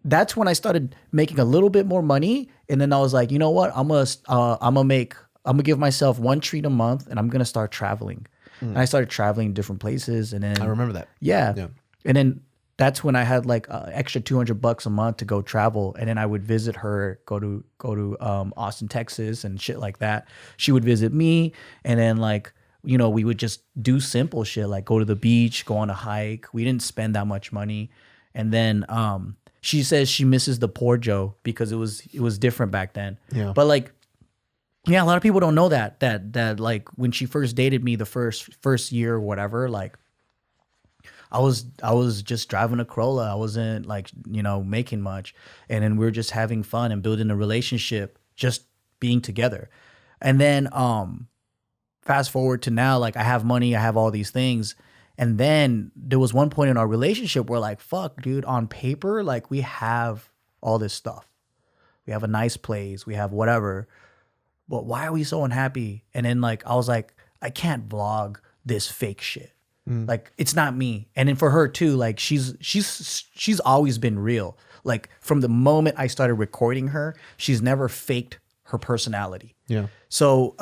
That's when I started making a little bit more money. And then I was like, you know what? I'm gonna give myself one treat a month and I'm gonna start traveling. And I started traveling to different places. And then I remember that. Yeah. And then that's when I had like extra $200 a month to go travel. And then I would visit her, go to Austin, Texas and shit like that. She would visit me. And then like, we would just do simple shit, like go to the beach, go on a hike. We didn't spend that much money. And then she says she misses the poor Joe because it was different back then. Yeah. But like, yeah, a lot of people don't know that like when she first dated me the first year or whatever, like I was just driving a Corolla. I wasn't like, making much. And then we were just having fun and building a relationship, just being together. And then fast forward to now, like I have money, I have all these things. And then there was one point in our relationship where like, fuck, dude, on paper, like we have all this stuff. We have a nice place, we have whatever. But why are we so unhappy? And then like, I was like, I can't vlog this fake shit. Like it's not me. And then for her too, like she's always been real. Like from the moment I started recording her, she's never faked her personality. Yeah. So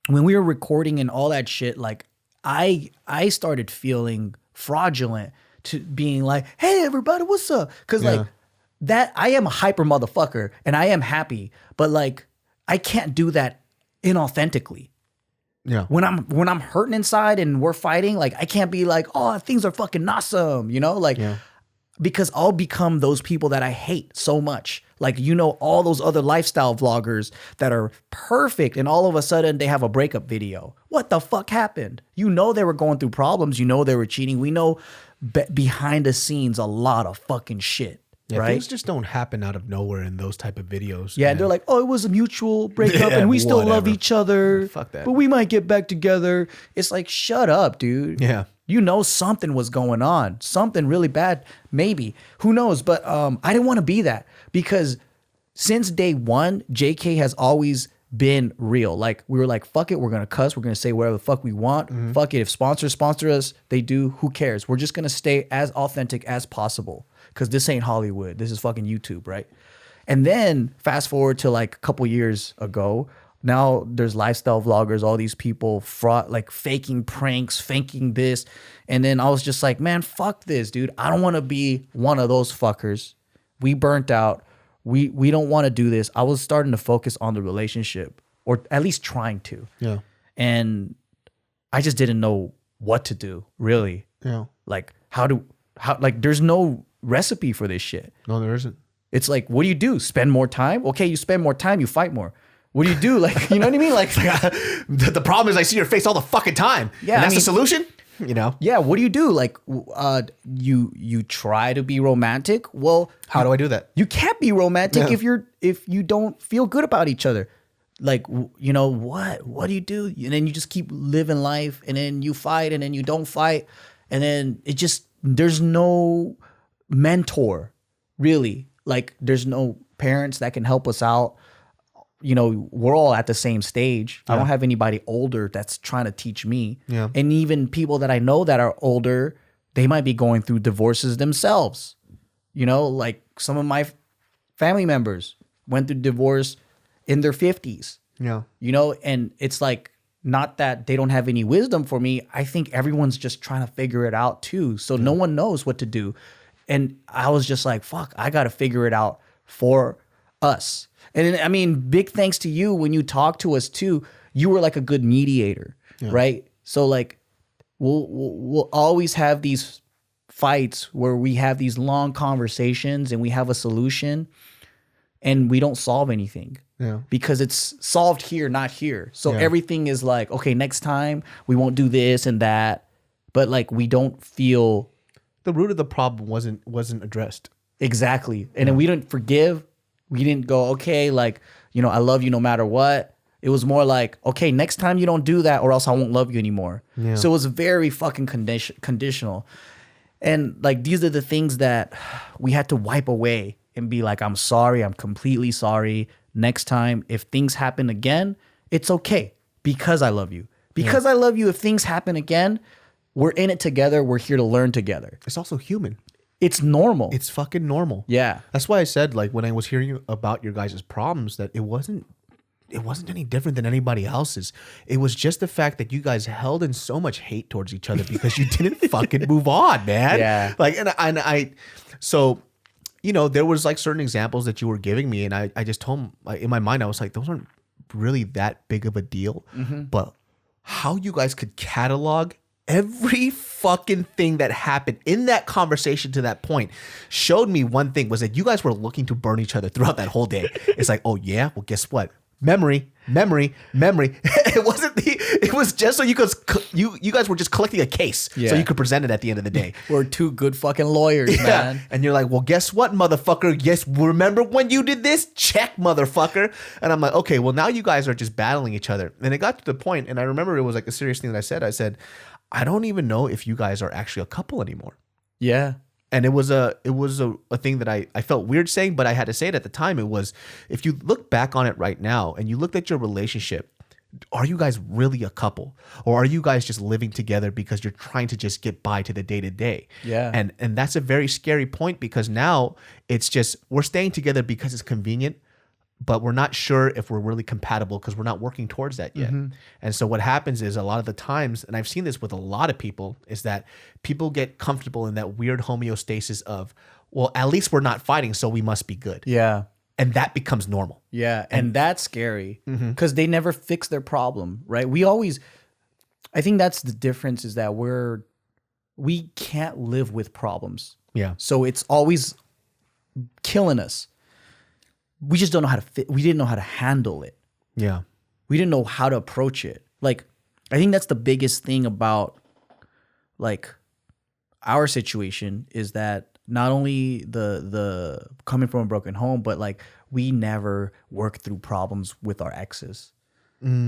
when we were recording and all that shit, like I started feeling fraudulent to being like, hey everybody, what's up? Cause like that I am a hyper motherfucker and I am happy, but like I can't do that inauthentically. Yeah. When I'm hurting inside and we're fighting, like I can't be like, oh, things are fucking awesome, like because I'll become those people that I hate so much. Like, all those other lifestyle vloggers that are perfect, and all of a sudden they have a breakup video. What the fuck happened? They were going through problems. They were cheating. We know behind the scenes a lot of fucking shit. Yeah, right? things just don't happen out of nowhere in those type of videos. Yeah, and they're like, oh, it was a mutual breakup and we still love each other. Fuck that. But we might get back together. It's like, shut up, dude. Yeah. Something was going on. Something really bad. Maybe. Who knows? But I didn't want to be that, because since day one, JK has always been real. Like, we were like, fuck it. We're going to cuss. We're going to say whatever the fuck we want. Mm-hmm. Fuck it. If sponsors sponsor us, they do. Who cares? We're just going to stay as authentic as possible. Because this ain't Hollywood. This is fucking YouTube, right? And then fast forward to like a couple years ago, now there's lifestyle vloggers, all these people fraud, like faking pranks, faking this. And then I was just like, man, fuck this, dude. I don't want to be one of those fuckers. We burnt out. We don't want to do this. I was starting to focus on the relationship, or at least trying to. Yeah. And I just didn't know what to do, really. Yeah. Like, there's no recipe for this shit. No, there isn't. It's like, what do you do? Spend more time? Okay, you spend more time, you fight more. What do you do? Like, you know what I mean? Like, The problem is I see your face all the fucking time. Yeah, And that's the solution? Yeah, what do you do? Like, you try to be romantic. Well, How do I do that? you can't be romantic Yeah. if you don't feel good about each other. Like, what do you do? And then you just keep living life, and then you fight, and then you don't fight, and then there's no mentor, really. Like, there's no parents that can help us out. We're all at the same stage. I don't have anybody older that's trying to teach me. Yeah. And even people that I know that are older, they might be going through divorces themselves. Like some of my family members went through divorce in their 50s. Yeah. And it's like, not that they don't have any wisdom for me. I think everyone's just trying to figure it out too. So no one knows what to do. And I was just like, fuck, I got to figure it out for us. And I mean, big thanks to you when you talked to us too. You were like a good mediator, right? So like, we'll always have these fights where we have these long conversations and we have a solution and we don't solve anything. Yeah. Because it's solved here, not here. So everything is like, okay, next time we won't do this and that. But like, we don't feel The root of the problem wasn't addressed. exactly. And then we didn't forgive. We didn't go, okay, like, I love you no matter what. It was more like, okay, next time you don't do that or else I won't love you anymore. Yeah. So it was very fucking conditional. And like, these are the things that we had to wipe away and be like, I'm sorry. I'm completely sorry. Next time, if things happen again, it's okay because I love you. Because I love you, if things happen again, we're in it together. We're here to learn together. It's also human. It's normal. It's fucking normal. Yeah. That's why I said, like, when I was hearing about your guys' problems, that it wasn't any different than anybody else's. It was just the fact that you guys held in so much hate towards each other because you didn't fucking move on, man. Yeah. Like, and I so, there was like certain examples that you were giving me, and I just told him, like, in my mind, I was like, those aren't really that big of a deal. But how you guys could catalog every fucking thing that happened in that conversation to that point showed me one thing, was that you guys were looking to burn each other throughout that whole day. It's like, oh yeah, well, guess what? Memory. It was just so you guys were just collecting a case so you could present it at the end of the day. We're two good fucking lawyers, man. And you're like, well, guess what, motherfucker? Yes, remember when you did this? Check, motherfucker. And I'm like, okay, well, now you guys are just battling each other. And it got to the point, and I remember it was like a serious thing that I said, I don't even know if you guys are actually a couple anymore. Yeah. And it was a thing that I felt weird saying, but I had to say it at the time. It was, if you look back on it right now and you looked at your relationship, are you guys really a couple? Or are you guys just living together because you're trying to just get by to the day to day? Yeah. And that's a very scary point, because now it's just, we're staying together because it's convenient, but we're not sure if we're really compatible because we're not working towards that yet. And so what happens is, a lot of the times, and I've seen this with a lot of people, is that people get comfortable in that weird homeostasis of, well, at least we're not fighting, so we must be good. Yeah. And that becomes normal. Yeah. And that's scary because they never fix their problem, right? I think that's the difference, is that we can't live with problems. Yeah. So it's always killing us. we just don't know how to fit. We didn't know how to handle it. Yeah. We didn't know how to approach it. Like, I think that's the biggest thing about like our situation is that not only the coming from a broken home, but like we never worked through problems with our exes.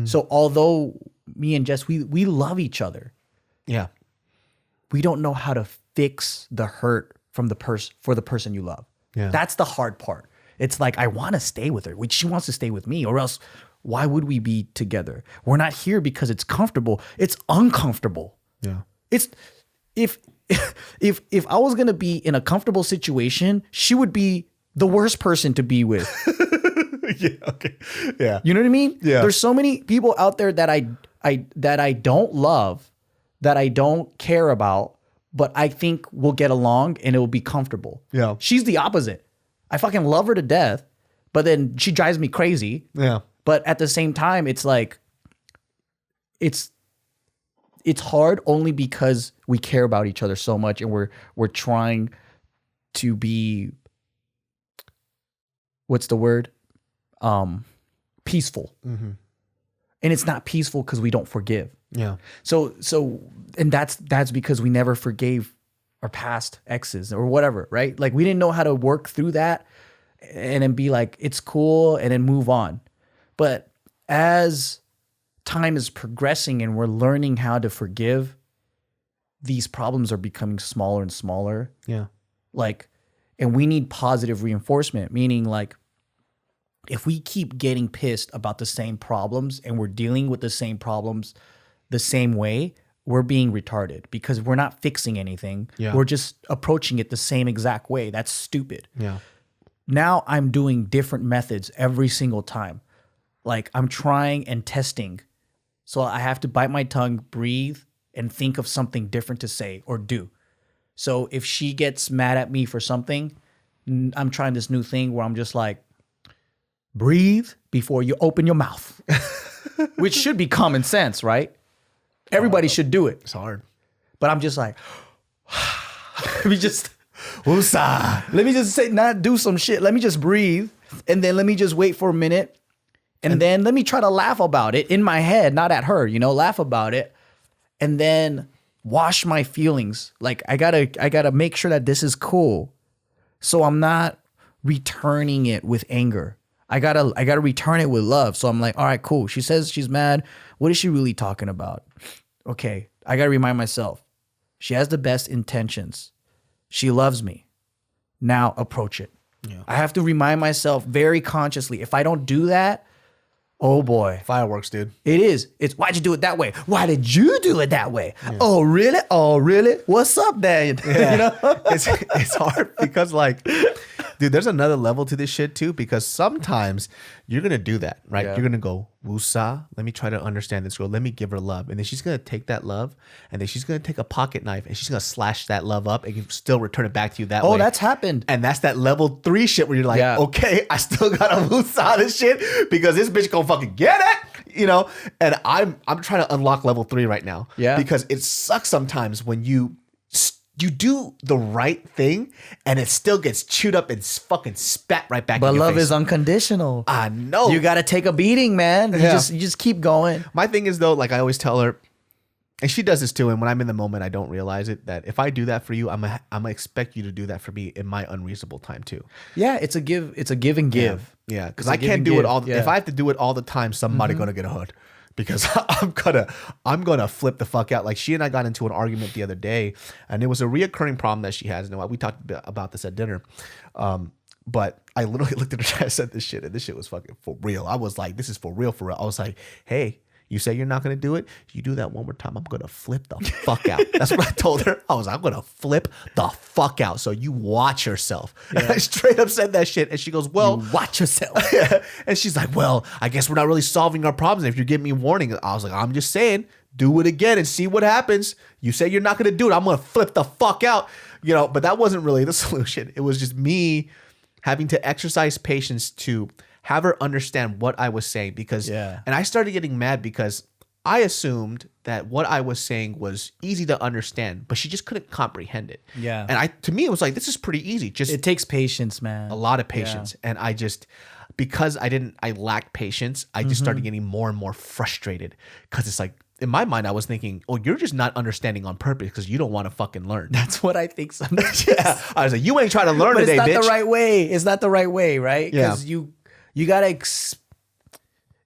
So although me and Jess, we love each other. Yeah. We don't know how to fix the hurt from for the person you love. Yeah. That's the hard part. It's like, I want to stay with her. She wants to stay with me, or else why would we be together? We're not here because it's comfortable. It's uncomfortable. Yeah. It's if I was going to be in a comfortable situation, she would be the worst person to be with. Yeah. Okay. Yeah. You know what I mean? Yeah. There's so many people out there that I don't love, that I don't care about, but I think we'll get along and it will be comfortable. Yeah. She's the opposite. I fucking love her to death, but then she drives me crazy. Yeah. But at the same time, it's like, it's hard only because we care about each other so much, and we're trying to be, what's the word? Peaceful. Mm-hmm. And it's not peaceful because we don't forgive. Yeah. So and that's because we never forgave our past exes or whatever, right? Like we didn't know how to work through that and then be like, it's cool, and then move on. But as time is progressing and we're learning how to forgive, these problems are becoming smaller and smaller. Yeah. Like, and we need positive reinforcement, meaning like, if we keep getting pissed about the same problems and we're dealing with the same problems the same way, we're being retarded because we're not fixing anything. Yeah. We're just approaching it the same exact way. That's stupid. Yeah. Now I'm doing different methods every single time. Like I'm trying and testing. So I have to bite my tongue, breathe, and think of something different to say or do. So if she gets mad at me for something, I'm trying this new thing where I'm just like, breathe before you open your mouth, which should be common sense, right? Everybody should do it. It's hard. But I'm just like, let me just, woosah. Let me just say, not do some shit. Let me just breathe. And then let me just wait for a minute. And then let me try to laugh about it in my head, not at her, laugh about it. And then wash my feelings. Like I gotta make sure that this is cool. So I'm not returning it with anger. I gotta return it with love. So I'm like, all right, cool. She says she's mad. What is she really talking about? Okay, I gotta remind myself. She has the best intentions. She loves me. Now approach it. Yeah. I have to remind myself very consciously. If I don't do that, oh boy. Fireworks, dude. It is. It's why'd you do it that way? Why did you do it that way? Yeah. Oh, really? Oh, really? What's up, Dad? Yeah. It's hard because like, dude, there's another level to this shit too, because sometimes you're going to do that, right? Yeah. You're going to go, woosah, let me try to understand this girl. Let me give her love. And then she's going to take that love and then she's going to take a pocket knife and she's going to slash that love up and still return it back to you that way. Oh, that's happened. And that's that level 3 shit where you're like, okay, I still got to woosah this shit because this bitch going to fucking get it, And I'm trying to unlock level 3 right now. Yeah. Because it sucks sometimes when you do the right thing and it still gets chewed up and fucking spat right back in your face. But love is unconditional. I know. You got to take a beating, man. You just keep going. My thing is though, like I always tell her, and she does this too, and when I'm in the moment, I don't realize it, that if I do that for you, I'm gonna expect you to do that for me in my unreasonable time too. Yeah, it's a give and give. Yeah, because I can't do it all. If I have to do it all the time, somebody gonna get hurt. Because I'm gonna flip the fuck out. Like she and I got into an argument the other day, and it was a reoccurring problem that she has. And we talked about this at dinner. But I literally looked at her and I said this shit, and this shit was fucking for real. I was like, this is for real, for real. I was like, hey, you say you're not gonna do it. You do that one more time, I'm gonna flip the fuck out. That's what I told her. I'm gonna flip the fuck out. So you watch yourself. Yeah. And I straight up said that shit. And she goes, well, you watch yourself. And she's like, well, I guess we're not really solving our problems if you're giving me warning. I was like, I'm just saying, do it again and see what happens. You say you're not gonna do it, I'm gonna flip the fuck out. But that wasn't really the solution. It was just me having to exercise patience to have her understand what I was saying and I started getting mad because I assumed that what I was saying was easy to understand, but she just couldn't comprehend it. Yeah. And to me, it was like, this is pretty easy. Just it takes patience, man. A lot of patience. Yeah. And because I lacked patience, I just started getting more and more frustrated because it's like, in my mind, I was thinking, oh, you're just not understanding on purpose because you don't want to fucking learn. That's what I think sometimes. Yeah. I was like, you ain't trying to learn But today, it's not bitch. the right way. It's not the right way, right? Yeah. Because you gotta.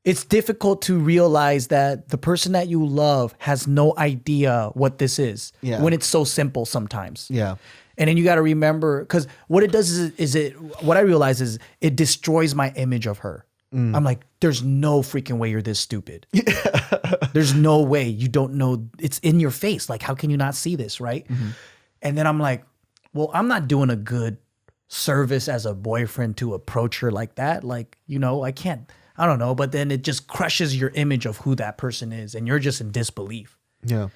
It's difficult to realize that the person that you love has no idea what this is. Yeah. When it's so simple sometimes. Yeah. And then you got to remember, because what it does what I realize is it destroys my image of her. I'm like, there's no freaking way you're this stupid. There's no way you don't know. It's in your face. Like, how can you not see this, right? And then I'm like, well, I'm not doing a good service as a boyfriend to approach her like that. Like, I can't, I don't know. But then it just crushes your image of who that person is. And you're just in disbelief. Yeah.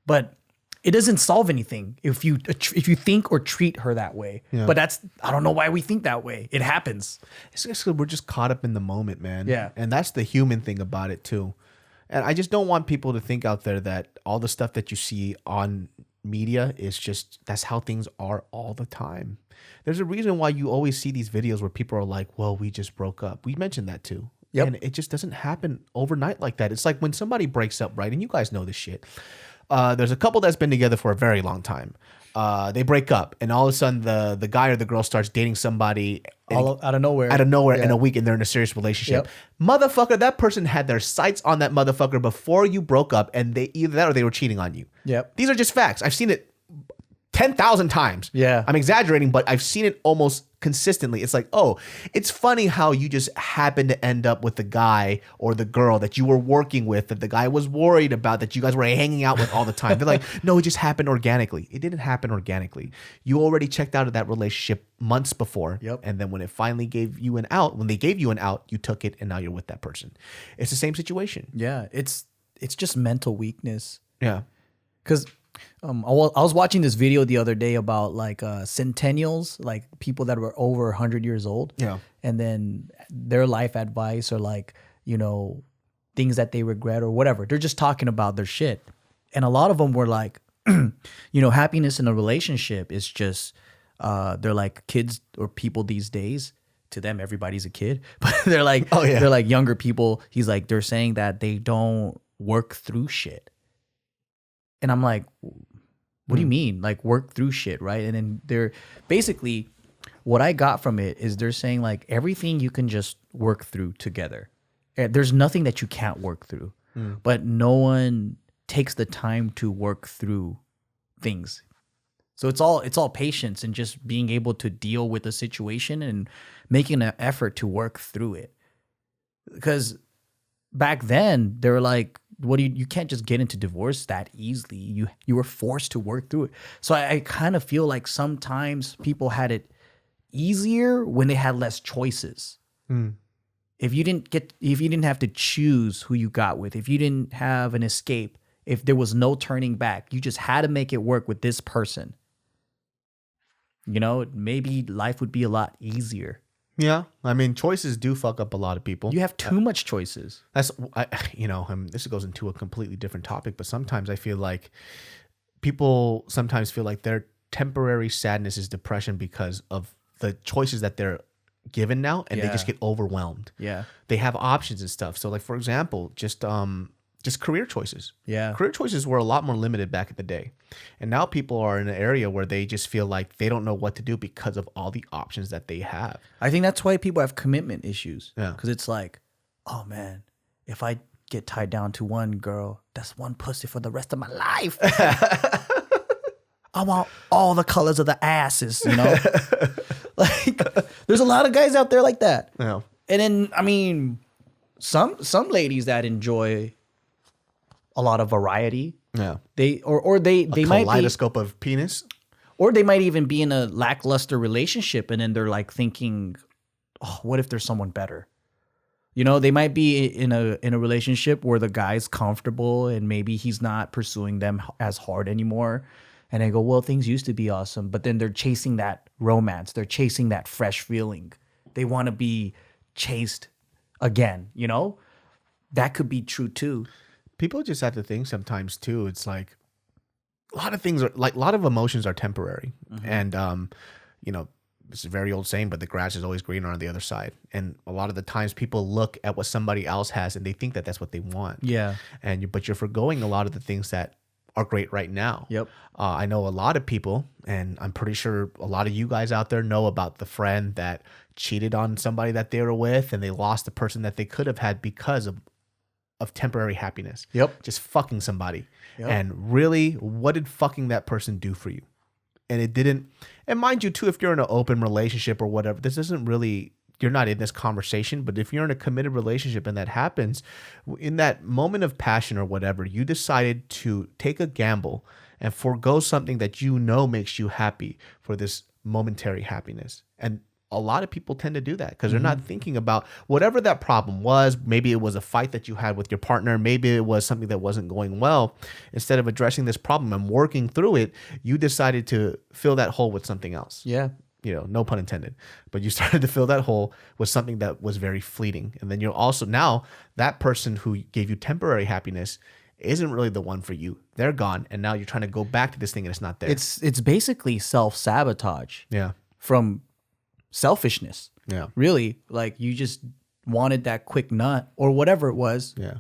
But it doesn't solve anything if you think or treat her that way. Yeah. But I don't know why we think that way. It happens. It's just 'cause we're just caught up in the moment, man. Yeah. And that's the human thing about it too. And I just don't want people to think out there that all the stuff that you see on media is just, that's how things are all the time. There's a reason why you always see these videos where people are like, well, we just broke up. We mentioned that too. Yep. And it just doesn't happen overnight like that. It's like when somebody breaks up, right? And you guys know this shit. There's a couple that's been together for a very long time. They break up, and all of a sudden the guy or the girl starts dating somebody All out of nowhere. out of nowhere in Yeah. a week, and they're in a serious relationship. Yep. Motherfucker, that person had their sights on that motherfucker before you broke up, and they either that or they were cheating on you. Yep. These are just facts. I've seen it 10,000 times. Yeah. I'm exaggerating, but I've seen it almost consistently. It's like, oh, it's funny how you just happen to end up with the guy or the girl that you were working with, that the guy was worried about, that you guys were hanging out with all the time. They're like, no, it just happened organically. It didn't happen organically. You already checked out of that relationship months before. Yep. And then when it finally gave you an out, when they gave you an out, you took it and now you're with that person. It's the same situation. Yeah. It's just mental weakness. Yeah. Because I was watching this video the other day about like centennials, like people that were over 100 years old. Yeah. And then their life advice or like, things that they regret or whatever. They're just talking about their shit. And a lot of them were like, happiness in a relationship is just, they're like kids or people these days. To them, everybody's a kid. But they're like, they're like younger people. He's like, they're saying that they don't work through shit. And I'm like, what do you mean? Like work through shit, right? And then they're basically, what I got from it is they're saying like everything you can just work through together. There's nothing that you can't work through, but no one takes the time to work through things. So it's all patience and just being able to deal with a situation and making an effort to work through it. Because back then they were like, you can't just get into divorce that easily. You were forced to work through it. So I kind of feel like sometimes people had it easier when they had less choices. If you didn't have to choose who you got with, if you didn't have an escape, if there was no turning back, you just had to make it work with this person. Maybe life would be a lot easier. Yeah. I mean, choices do fuck up a lot of people. You have too much choices. This goes into a completely different topic, but sometimes I feel like people sometimes feel like their temporary sadness is depression because of the choices that they're given now, and they just get overwhelmed. Yeah. They have options and stuff. So like, for example, just career choices. Yeah. Career choices were a lot more limited back in the day. And now people are in an area where they just feel like they don't know what to do because of all the options that they have. I think that's why people have commitment issues. Yeah. Because it's like, oh man, if I get tied down to one girl, that's one pussy for the rest of my life. I want all the colors of the asses, Like, there's a lot of guys out there like that. Yeah. And then, I mean, some ladies that enjoy a lot of variety. Yeah. They A might be, kaleidoscope of penis. or they might even be in a lackluster relationship, and then they're like thinking, oh, what if there's someone better? They might be in a relationship where the guy's comfortable and maybe he's not pursuing them as hard anymore. And they go, well, things used to be awesome, but then they're chasing that romance. They're chasing that fresh feeling. They want to be chased again, That could be true too. People just have to think sometimes too. It's like a lot of things are like, a lot of emotions are temporary. And, it's a very old saying, but the grass is always greener on the other side. And a lot of the times people look at what somebody else has and they think that that's what they want. Yeah. But you're forgoing a lot of the things that are great right now. Yep. I know a lot of people, and I'm pretty sure a lot of you guys out there know about the friend that cheated on somebody that they were with, and they lost the person that they could have had because of temporary happiness. Yep. Just fucking somebody. Yep. And really, what did fucking that person do for you? And it didn't. And mind you, too, if you're in an open relationship or whatever, this isn't really, you're not in this conversation. But if you're in a committed relationship and that happens, in that moment of passion or whatever, you decided to take a gamble and forego something that you know makes you happy for this momentary happiness. And a lot of people tend to do that because they're not thinking about whatever that problem was. Maybe it was a fight that you had with your partner. Maybe it was something that wasn't going well. Instead of addressing this problem and working through it, you decided to fill that hole with something else. Yeah. You know, no pun intended, but you started to fill that hole with something that was very fleeting. And then you're also, now that person who gave you temporary happiness isn't really the one for you. They're gone. And now you're trying to go back to this thing and it's not there. It's basically self-sabotage. Yeah. From selfishness. Yeah. Really, like you just wanted that quick nut or whatever it was. Yeah.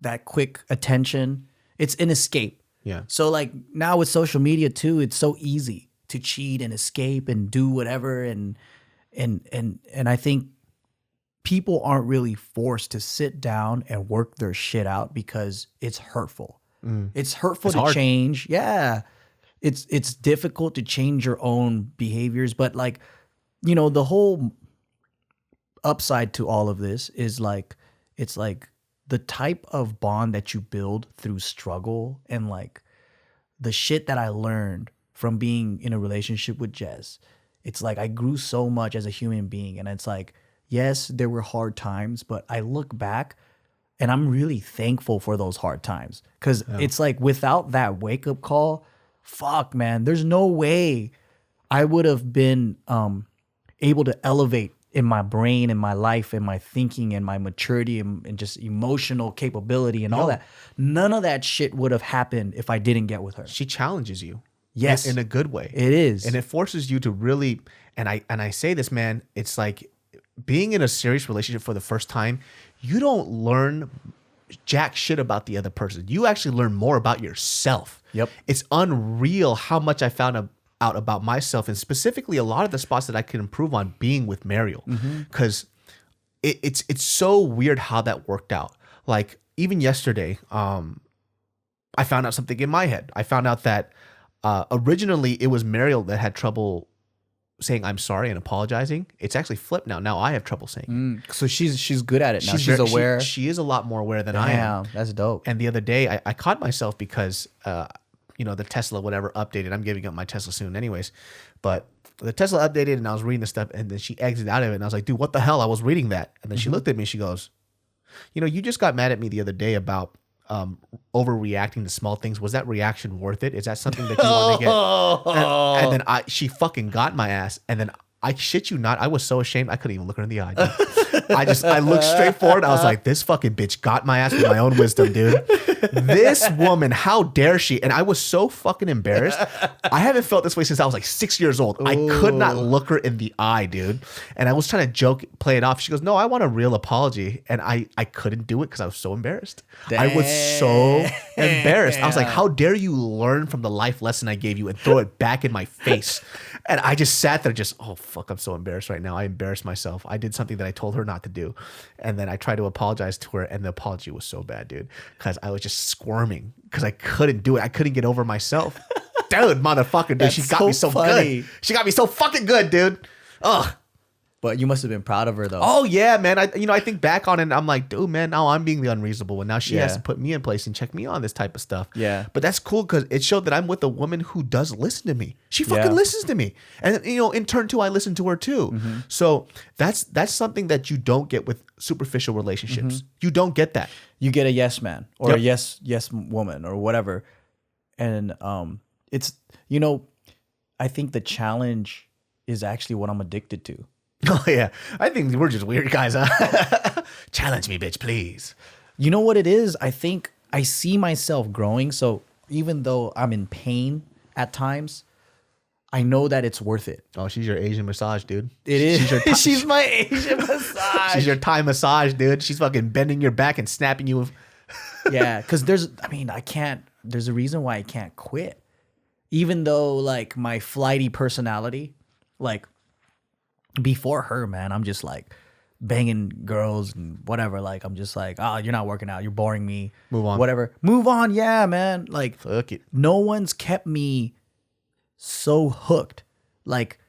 That quick attention. It's an escape. Yeah. So like now with social media too, it's so easy to cheat and escape and do whatever, and I think people aren't really forced to sit down and work their shit out because it's hurtful. It's hurtful to hard. change. Yeah. It's difficult to change your own behaviors, but like, you know, the whole upside to all of this is like, it's like the type of bond that you build through struggle and like the shit that I learned from being in a relationship with Jess. It's like I grew so much as a human being, and it's like, yes, there were hard times, but I look back and I'm really thankful for those hard times because it's like without that wake up call, fuck, man, there's no way I would have been able to elevate in my brain and my life and my thinking and my maturity and just emotional capability and all that. None of that shit would have happened if I didn't get with her. She challenges you. Yes. In a good way. It is. And it forces you to really, and I say this, man, it's like being in a serious relationship for the first time, you don't learn jack shit about the other person. You actually learn more about yourself. Yep. It's unreal how much I found out about myself, and specifically a lot of the spots that I could improve on being with Mariel, because it's so weird how that worked out. Like even yesterday, I found out something in my head. I found out that originally it was Mariel that had trouble saying I'm sorry and apologizing. It's actually flipped now. Now I have trouble saying. So she's good at it now. She's aware. She is a lot more aware than I am. Damn, that's dope. And the other day I caught myself because you know, the Tesla whatever updated. I'm giving up my Tesla soon anyways. But the Tesla updated and I was reading the stuff, and then she exited out of it and I was like, dude, what the hell? I was reading that. And then she looked at me and she goes, you know, you just got mad at me the other day about overreacting to small things. Was that reaction worth it? Is that something that you want to get? And then she fucking got my ass. And then I shit you not, I was so ashamed I couldn't even look her in the eye, dude. I looked straight forward. I was like, this fucking bitch got my ass with my own wisdom, dude. This woman, how dare she? And I was so fucking embarrassed. I haven't felt this way since I was like 6 years old. Ooh. I could not look her in the eye, dude. And I was trying to joke, play it off. She goes, no, I want a real apology. And I couldn't do it because I was so embarrassed. Damn. I was so embarrassed. I was like, how dare you learn from the life lesson I gave you and throw it back in my face? And I just sat there just, oh, fuck, I'm so embarrassed right now. I embarrassed myself. I did something that I told her not to do. And then I tried to apologize to her, and the apology was so bad, dude, because I was just squirming because I couldn't do it. I couldn't get over myself. Dude, motherfucker, dude. She got me so funny. Good. She got me so fucking good, dude. Ugh. But you must have been proud of her, though. Oh, yeah, man. I think back on it, and I'm like, dude, man, now I'm being the unreasonable one. Now she has to put me in place and check me on this type of stuff. Yeah. But that's cool because it showed that I'm with a woman who does listen to me. She fucking listens to me. And, you know, in turn, too, I listen to her, too. So that's something that you don't get with superficial relationships. You don't get that. You get a yes man or a yes woman or whatever. And it's, you know, I think the challenge is actually what I'm addicted to. Oh, yeah. I think we're just weird guys, huh? Challenge me, bitch, please. You know what it is? I think I see myself growing. So even though I'm in pain at times, I know that it's worth it. Oh, she's your Asian massage, dude. It is. She's, your She's my Asian massage. she's your Thai massage, dude. She's fucking bending your back and snapping you. Yeah, because there's a reason why I can't quit. Even though like my flighty personality, like before her, man, I'm just like banging girls and whatever. Like I'm just like, oh, you're not working out. You're boring me. Move on. Whatever. Move on. Yeah, man. Like Fuck it. no one's kept me so hooked. Like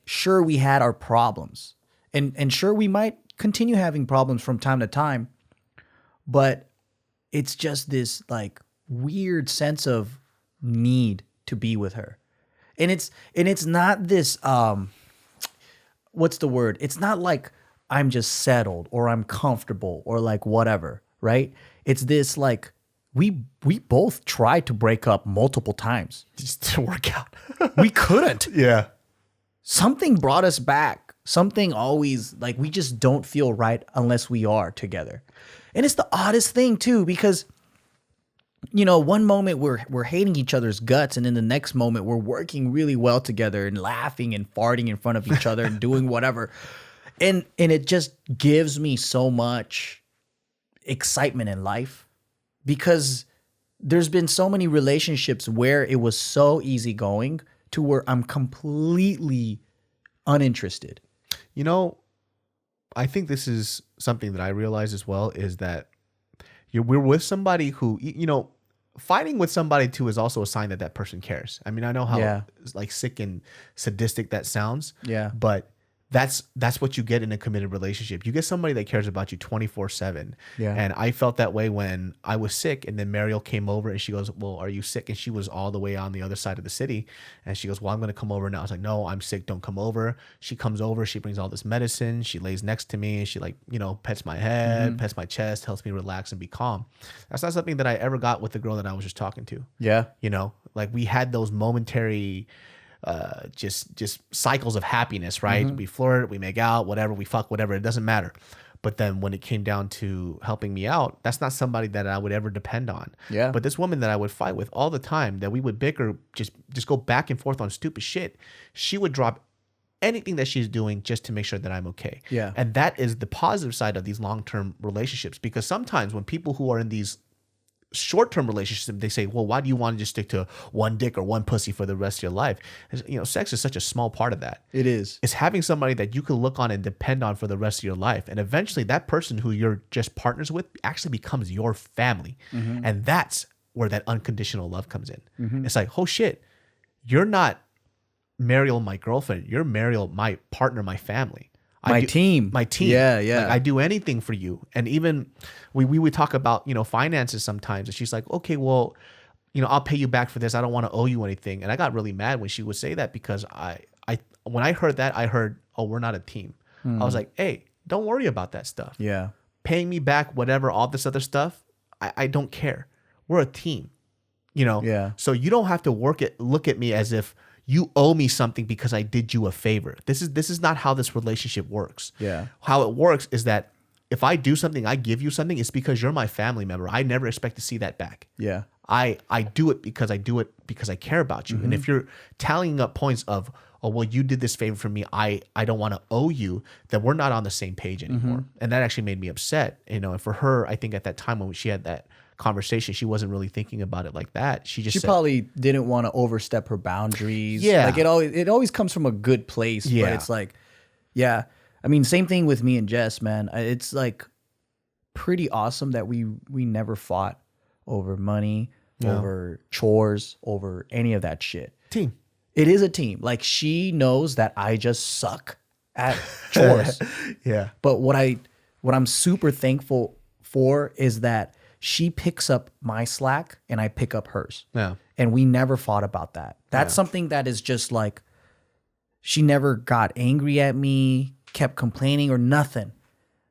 sure we had our problems. And sure we might continue having problems from time to time. But it's just this like weird sense of need to be with her. And it's not this what's the word? It's not like I'm just settled or I'm comfortable or like whatever, right? It's this like we both tried to break up multiple times. Just didn't work out. We couldn't. Yeah. Something brought us back. Something always like we just don't feel right unless we are together. And it's the oddest thing too, because you know, one moment we're hating each other's guts, and in the next moment we're working really well together and laughing and farting in front of each other and doing whatever. And it just gives me so much excitement in life, because there's been so many relationships where it was so easygoing to where I'm completely uninterested. You know, I think this is something that I realize as well, is that we're with somebody who, you know, fighting with somebody too is also a sign that that person cares. I mean, I know how like sick and sadistic that sounds. Yeah. But that's what you get in a committed relationship. You get somebody that cares about you 24/7. Yeah. And I felt that way when I was sick, and then Mariel came over and she goes, well, are you sick? And she was all the way on the other side of the city. And she goes, well, I'm going to come over now. I was like, no, I'm sick. Don't come over. She comes over. She brings all this medicine. She lays next to me. And she like, you know, pets my head, pets my chest, helps me relax and be calm. That's not something that I ever got with the girl that I was just talking to. Yeah. You know, like we had those momentary just cycles of happiness, right? We flirt, we make out, whatever, we fuck, whatever, it doesn't matter. But then when it came down to helping me out, that's not somebody that I would ever depend on. Yeah. But this woman that I would fight with all the time, that we would bicker, just go back and forth on stupid shit, she would drop anything that she's doing just to make sure that I'm okay. Yeah. And that is the positive side of these long-term relationships, because sometimes when people who are in these short-term relationships, they say, well, why do you want to just stick to one dick or one pussy for the rest of your life? You know, sex is such a small part of that. It is. It's having somebody that you can look on and depend on for the rest of your life. And eventually that person who you're just partners with actually becomes your family. And that's where that unconditional love comes in. It's like, oh shit, you're not Mariel, my girlfriend. You're Mariel, my partner, my family. My team. Yeah, yeah. Like, I do anything for you. And even we would talk about, you know, finances sometimes. And she's like, okay, well, you know, I'll pay you back for this. I don't want to owe you anything. And I got really mad when she would say that, because when I heard that, I heard, oh, we're not a team. I was like, hey, don't worry about that stuff. Yeah. Paying me back, whatever, all this other stuff, I don't care. We're a team, you know? Yeah. So you don't have to look at me as if you owe me something because I did you a favor. This is not how this relationship works. Yeah. How it works is that if I do something, I give you something, it's because you're my family member. I never expect to see that back. Yeah. I do it because I care about you. And if you're tallying up points of, oh, well, you did this favor for me, I don't want to owe you, then we're not on the same page anymore. And that actually made me upset. You know, and for her, I think at that time when she had that conversation, she wasn't really thinking about it like that. She said, probably didn't want to overstep her boundaries. Yeah. Like it always comes from a good place. Yeah. But it's like, yeah. I mean, same thing with me and Jess, man. It's like pretty awesome that we never fought over money, over chores, over any of that shit. team. It is a team. Like she knows that I just suck at chores. Yeah. But what I'm super thankful for is that she picks up my slack and I pick up hers. Yeah. And we never fought about that. That's something that is just like, she never got angry at me, kept complaining or nothing.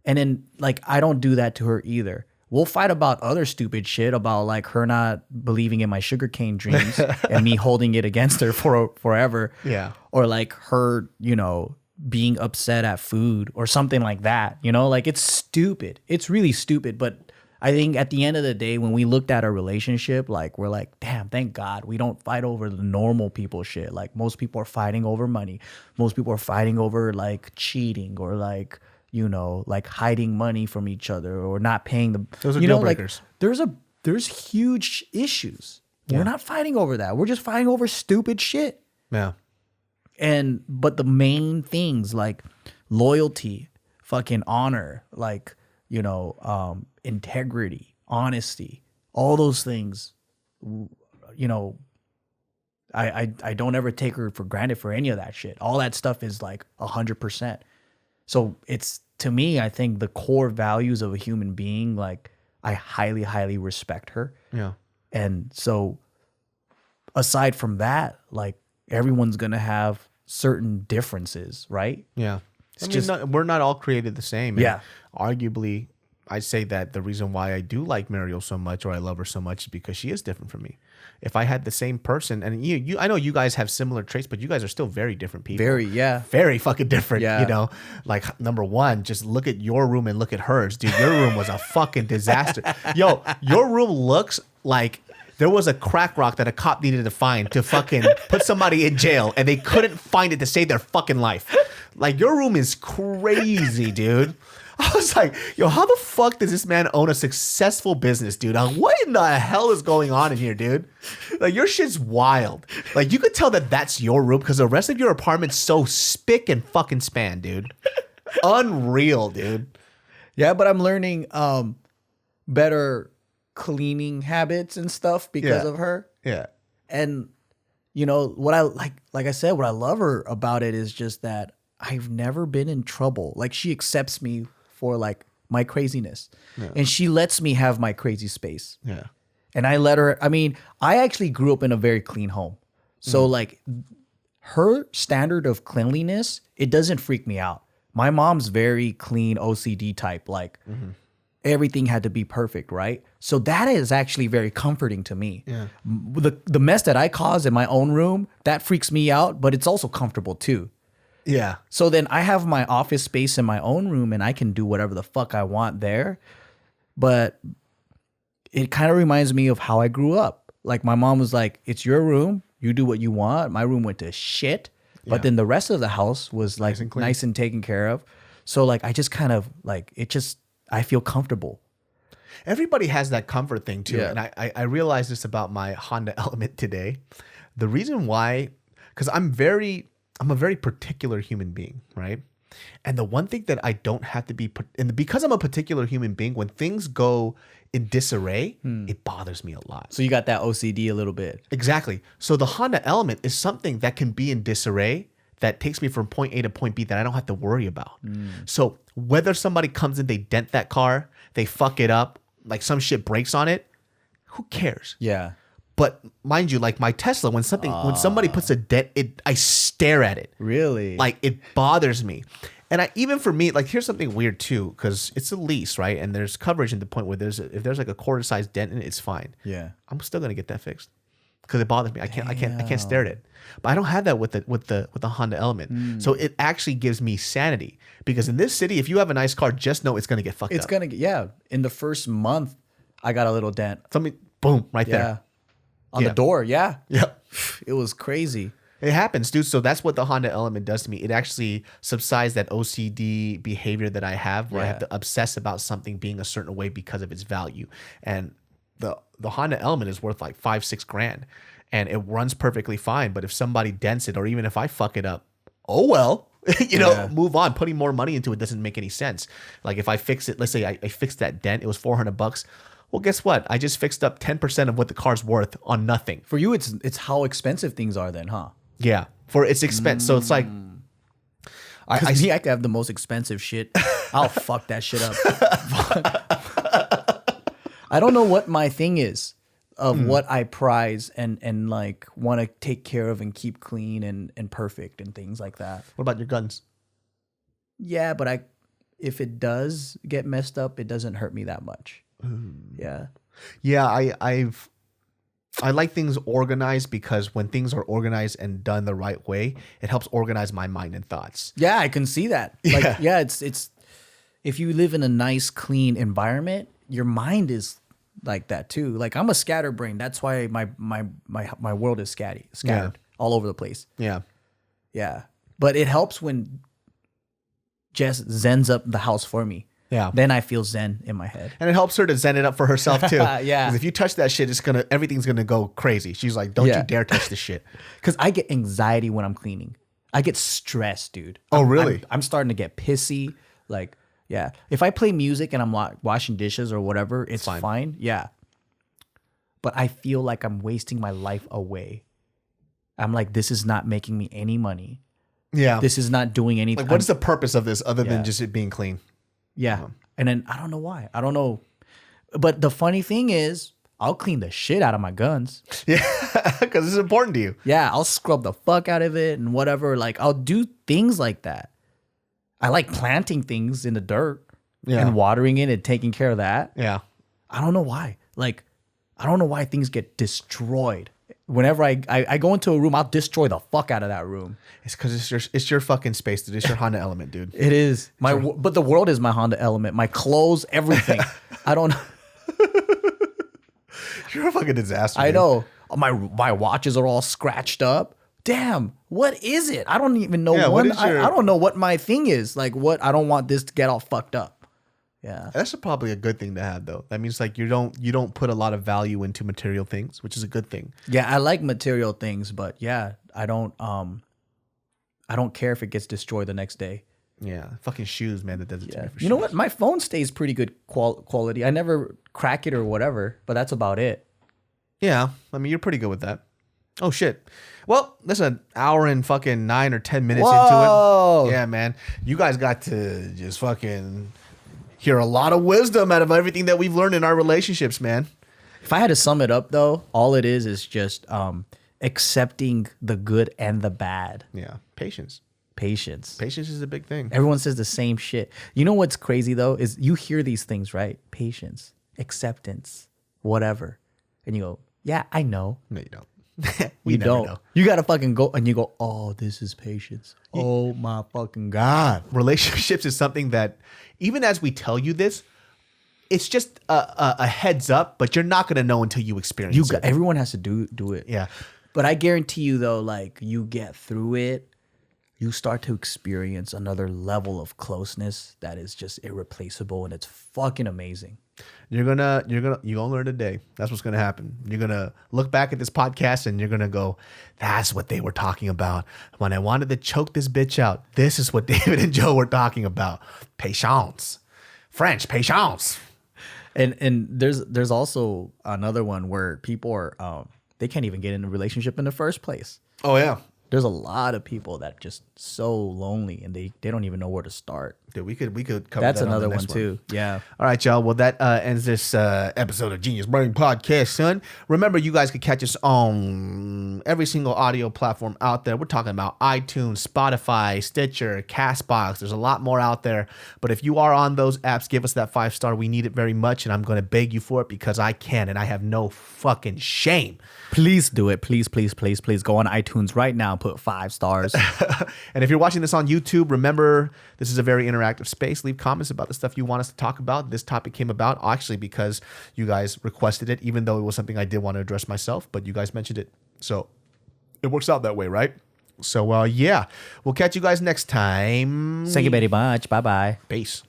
And then like, I don't do that to her either. We'll fight about other stupid shit, about like her not believing in my sugarcane dreams and me holding it against her forever. Yeah. Or like her, you know, being upset at food or something like that. You know, like it's stupid. It's really stupid. But I think at the end of the day, when we looked at our relationship, like we're like, damn, thank God we don't fight over the normal people shit. Like most people are fighting over money. Most people are fighting over like cheating or like, you know, like hiding money from each other or not paying the. Those are you deal know, like breakers. there's huge issues. We're not fighting over that. We're just fighting over stupid shit. Yeah. But the main things like loyalty, fucking honor, like, you know, integrity, honesty, all those things, you know, I don't ever take her for granted for any of that shit. All that stuff is like 100%. So it's, to me, I think the core values of a human being, like I highly, highly respect her. Yeah. And so aside from that, like everyone's going to have certain differences, right? Yeah. It's I mean, just, we're not all created the same. And Yeah. arguably, I'd say that the reason why I do like Mariel so much or I love her so much is because she is different from me. If I had the same person, and I know you guys have similar traits, but you guys are still very different people. Very fucking different. Yeah. You know, like number one, just look at your room and look at hers, dude. Your room was a fucking disaster. Yo, your room looks like there was a crack rock that a cop needed to find to fucking put somebody in jail, and they couldn't find it to save their fucking life. Like your room is crazy, dude. I was like, yo, how the fuck does this man own a successful business, dude? Like, what in the hell is going on in here, dude? Like, your shit's wild. Like, you could tell that that's your room because the rest of your apartment's so spick and fucking span, dude. Unreal, dude. Yeah, but I'm learning better cleaning habits and stuff because of her. Yeah. And you know what I like I said, what I love her about it is just that I've never been in trouble. Like she accepts me for like my craziness, and she lets me have my crazy space. Yeah. And I let her. I mean, I actually grew up in a very clean home, so like her standard of cleanliness, it doesn't freak me out. My mom's very clean OCD type, like everything had to be perfect, right? So that is actually very comforting to me. Yeah. The mess that I cause in my own room, that freaks me out, but it's also comfortable too. Yeah. So then I have my office space in my own room and I can do whatever the fuck I want there. But it kind of reminds me of how I grew up. Like my mom was like, it's your room. You do what you want. My room went to shit. But then the rest of the house was like nice and taken care of. So like I just kind of like, I feel comfortable. Everybody has that comfort thing too. Yeah. And I realized this about my Honda Element today. The reason why, because I'm a very particular human being, right? And the one thing that I don't have to be, and because I'm a particular human being, when things go in disarray, it bothers me a lot. So you got that OCD a little bit. Exactly. So the Honda Element is something that can be in disarray that takes me from point A to point B that I don't have to worry about. So whether somebody comes in, they dent that car, they fuck it up, like some shit breaks on it, who cares? Yeah. But mind you, like my Tesla, when somebody puts a dent, I stare at it. Really? Like it bothers me. And even for me, like here's something weird too, because it's a lease, right? And there's coverage in the point where if there's like a quarter-sized dent in it, it's fine. Yeah. I'm still gonna get that fixed because it bothers me. I can't stare at it. But I don't have that with the Honda Element. So it actually gives me sanity because in this city, if you have a nice car, just know it's gonna get fucked up. It's gonna get In the first month, I got a little dent. Something, boom, right there. On the door, yeah. Yep. It was crazy. It happens, dude. So that's what the Honda Element does to me. It actually subsides that OCD behavior that I have where I have to obsess about something being a certain way because of its value. And the Honda Element is worth like $5-6 grand and it runs perfectly fine. But if somebody dents it or even if I fuck it up, oh well. Move on. Putting more money into it doesn't make any sense. Like if I fix it, let's say I fixed that dent, it was $400. Well, guess what? I just fixed up 10% of what the car's worth on nothing. For you, it's how expensive things are then, huh? Yeah, for its expense. So it's like, I can have the most expensive shit. I'll fuck that shit up. I don't know what my thing is of what I prize and like want to take care of and keep clean and perfect and things like that. What about your guns? Yeah, but if it does get messed up, it doesn't hurt me that much. Yeah. Yeah, I like things organized because when things are organized and done the right way, it helps organize my mind and thoughts. Yeah, I can see that. Like, it's if you live in a nice, clean environment, your mind is like that too. Like I'm a scatterbrain. That's why my world is scattered all over the place. Yeah. Yeah. But it helps when Jess zens up the house for me. Yeah. Then I feel zen in my head. And it helps her to zen it up for herself too. Yeah. Because if you touch that shit, everything's gonna go crazy. She's like, don't you dare touch this shit. Because I get anxiety when I'm cleaning. I get stressed, dude. Oh, really? I'm starting to get pissy. Like, yeah. If I play music and I'm washing dishes or whatever, it's fine. Yeah. But I feel like I'm wasting my life away. I'm like, this is not making me any money. Yeah. This is not doing anything. Like, what is the purpose of this other than just it being clean? Yeah. And then I don't know why. I don't know. But the funny thing is, I'll clean the shit out of my guns. Yeah. Because it's important to you. Yeah. I'll scrub the fuck out of it and whatever. Like, I'll do things like that. I like planting things in the dirt and watering it and taking care of that. Yeah. I don't know why. Like, I don't know why things get destroyed. Whenever I go into a room, I'll destroy the fuck out of that room. It's because it's your fucking space, dude. It's your Honda Element, dude. It is. But the world is my Honda Element. My clothes, everything. I don't know. You're a fucking disaster. I dude. know. My watches are all scratched up. Damn, what is it? I don't even know. I don't know what my thing is. Like, what? I don't want this to get all fucked up. Yeah, that's probably a good thing to have, though. That means like you don't put a lot of value into material things, which is a good thing. Yeah, I like material things, but yeah, I don't care if it gets destroyed the next day. Yeah, fucking shoes, man. That does it to me. You know what? My phone stays pretty good quality. I never crack it or whatever, but that's about it. Yeah, I mean, you're pretty good with that. Oh shit. Well, that's an hour and fucking 9 or 10 minutes into it. Yeah, man. You guys got to just fucking hear a lot of wisdom out of everything that we've learned in our relationships, man. If I had to sum it up, though, all it is just accepting the good and the bad. Yeah, patience. Patience is a big thing. Everyone says the same shit. You know what's crazy, though, is you hear these things, right? Patience, acceptance, whatever. And you go, yeah, I know. No, you don't. You don't. Know. You got to fucking go and you go, oh, this is patience. Oh, my fucking God. Relationships is something that even as we tell you this, it's just a heads up, but you're not going to know until you experience it. Everyone has to do it. Yeah. But I guarantee you, though, like you get through it, you start to experience another level of closeness that is just irreplaceable, and it's fucking amazing. You're gonna learn today. That's what's gonna happen. You're gonna look back at this podcast and you're gonna go, that's what they were talking about when I wanted to choke this bitch out. This is what David and Joe were talking about. Patience, French patience. And there's also another one where people are they can't even get in a relationship in the first place. Oh yeah. There's a lot of people that are just so lonely and they don't even know where to start. Dude, we could cover That's that another on the one next too. Yeah. All right, y'all. Well, that ends this episode of Genius Brain Podcast, son. Remember, you guys can catch us on every single audio platform out there. We're talking about iTunes, Spotify, Stitcher, Castbox. There's a lot more out there. But if you are on those apps, give us that 5-star. We need it very much, and I'm going to beg you for it because I can, and I have no fucking shame. Please do it. Please, please, please, please go on iTunes right now and put 5 stars. And if you're watching this on YouTube, remember, this is a very interactive space. Leave comments about the stuff you want us to talk about. This topic came about actually because you guys requested it, even though it was something I did want to address myself, but you guys mentioned it. So it works out that way, right? So, yeah, we'll catch you guys next time. Thank you very much. Bye-bye. Peace.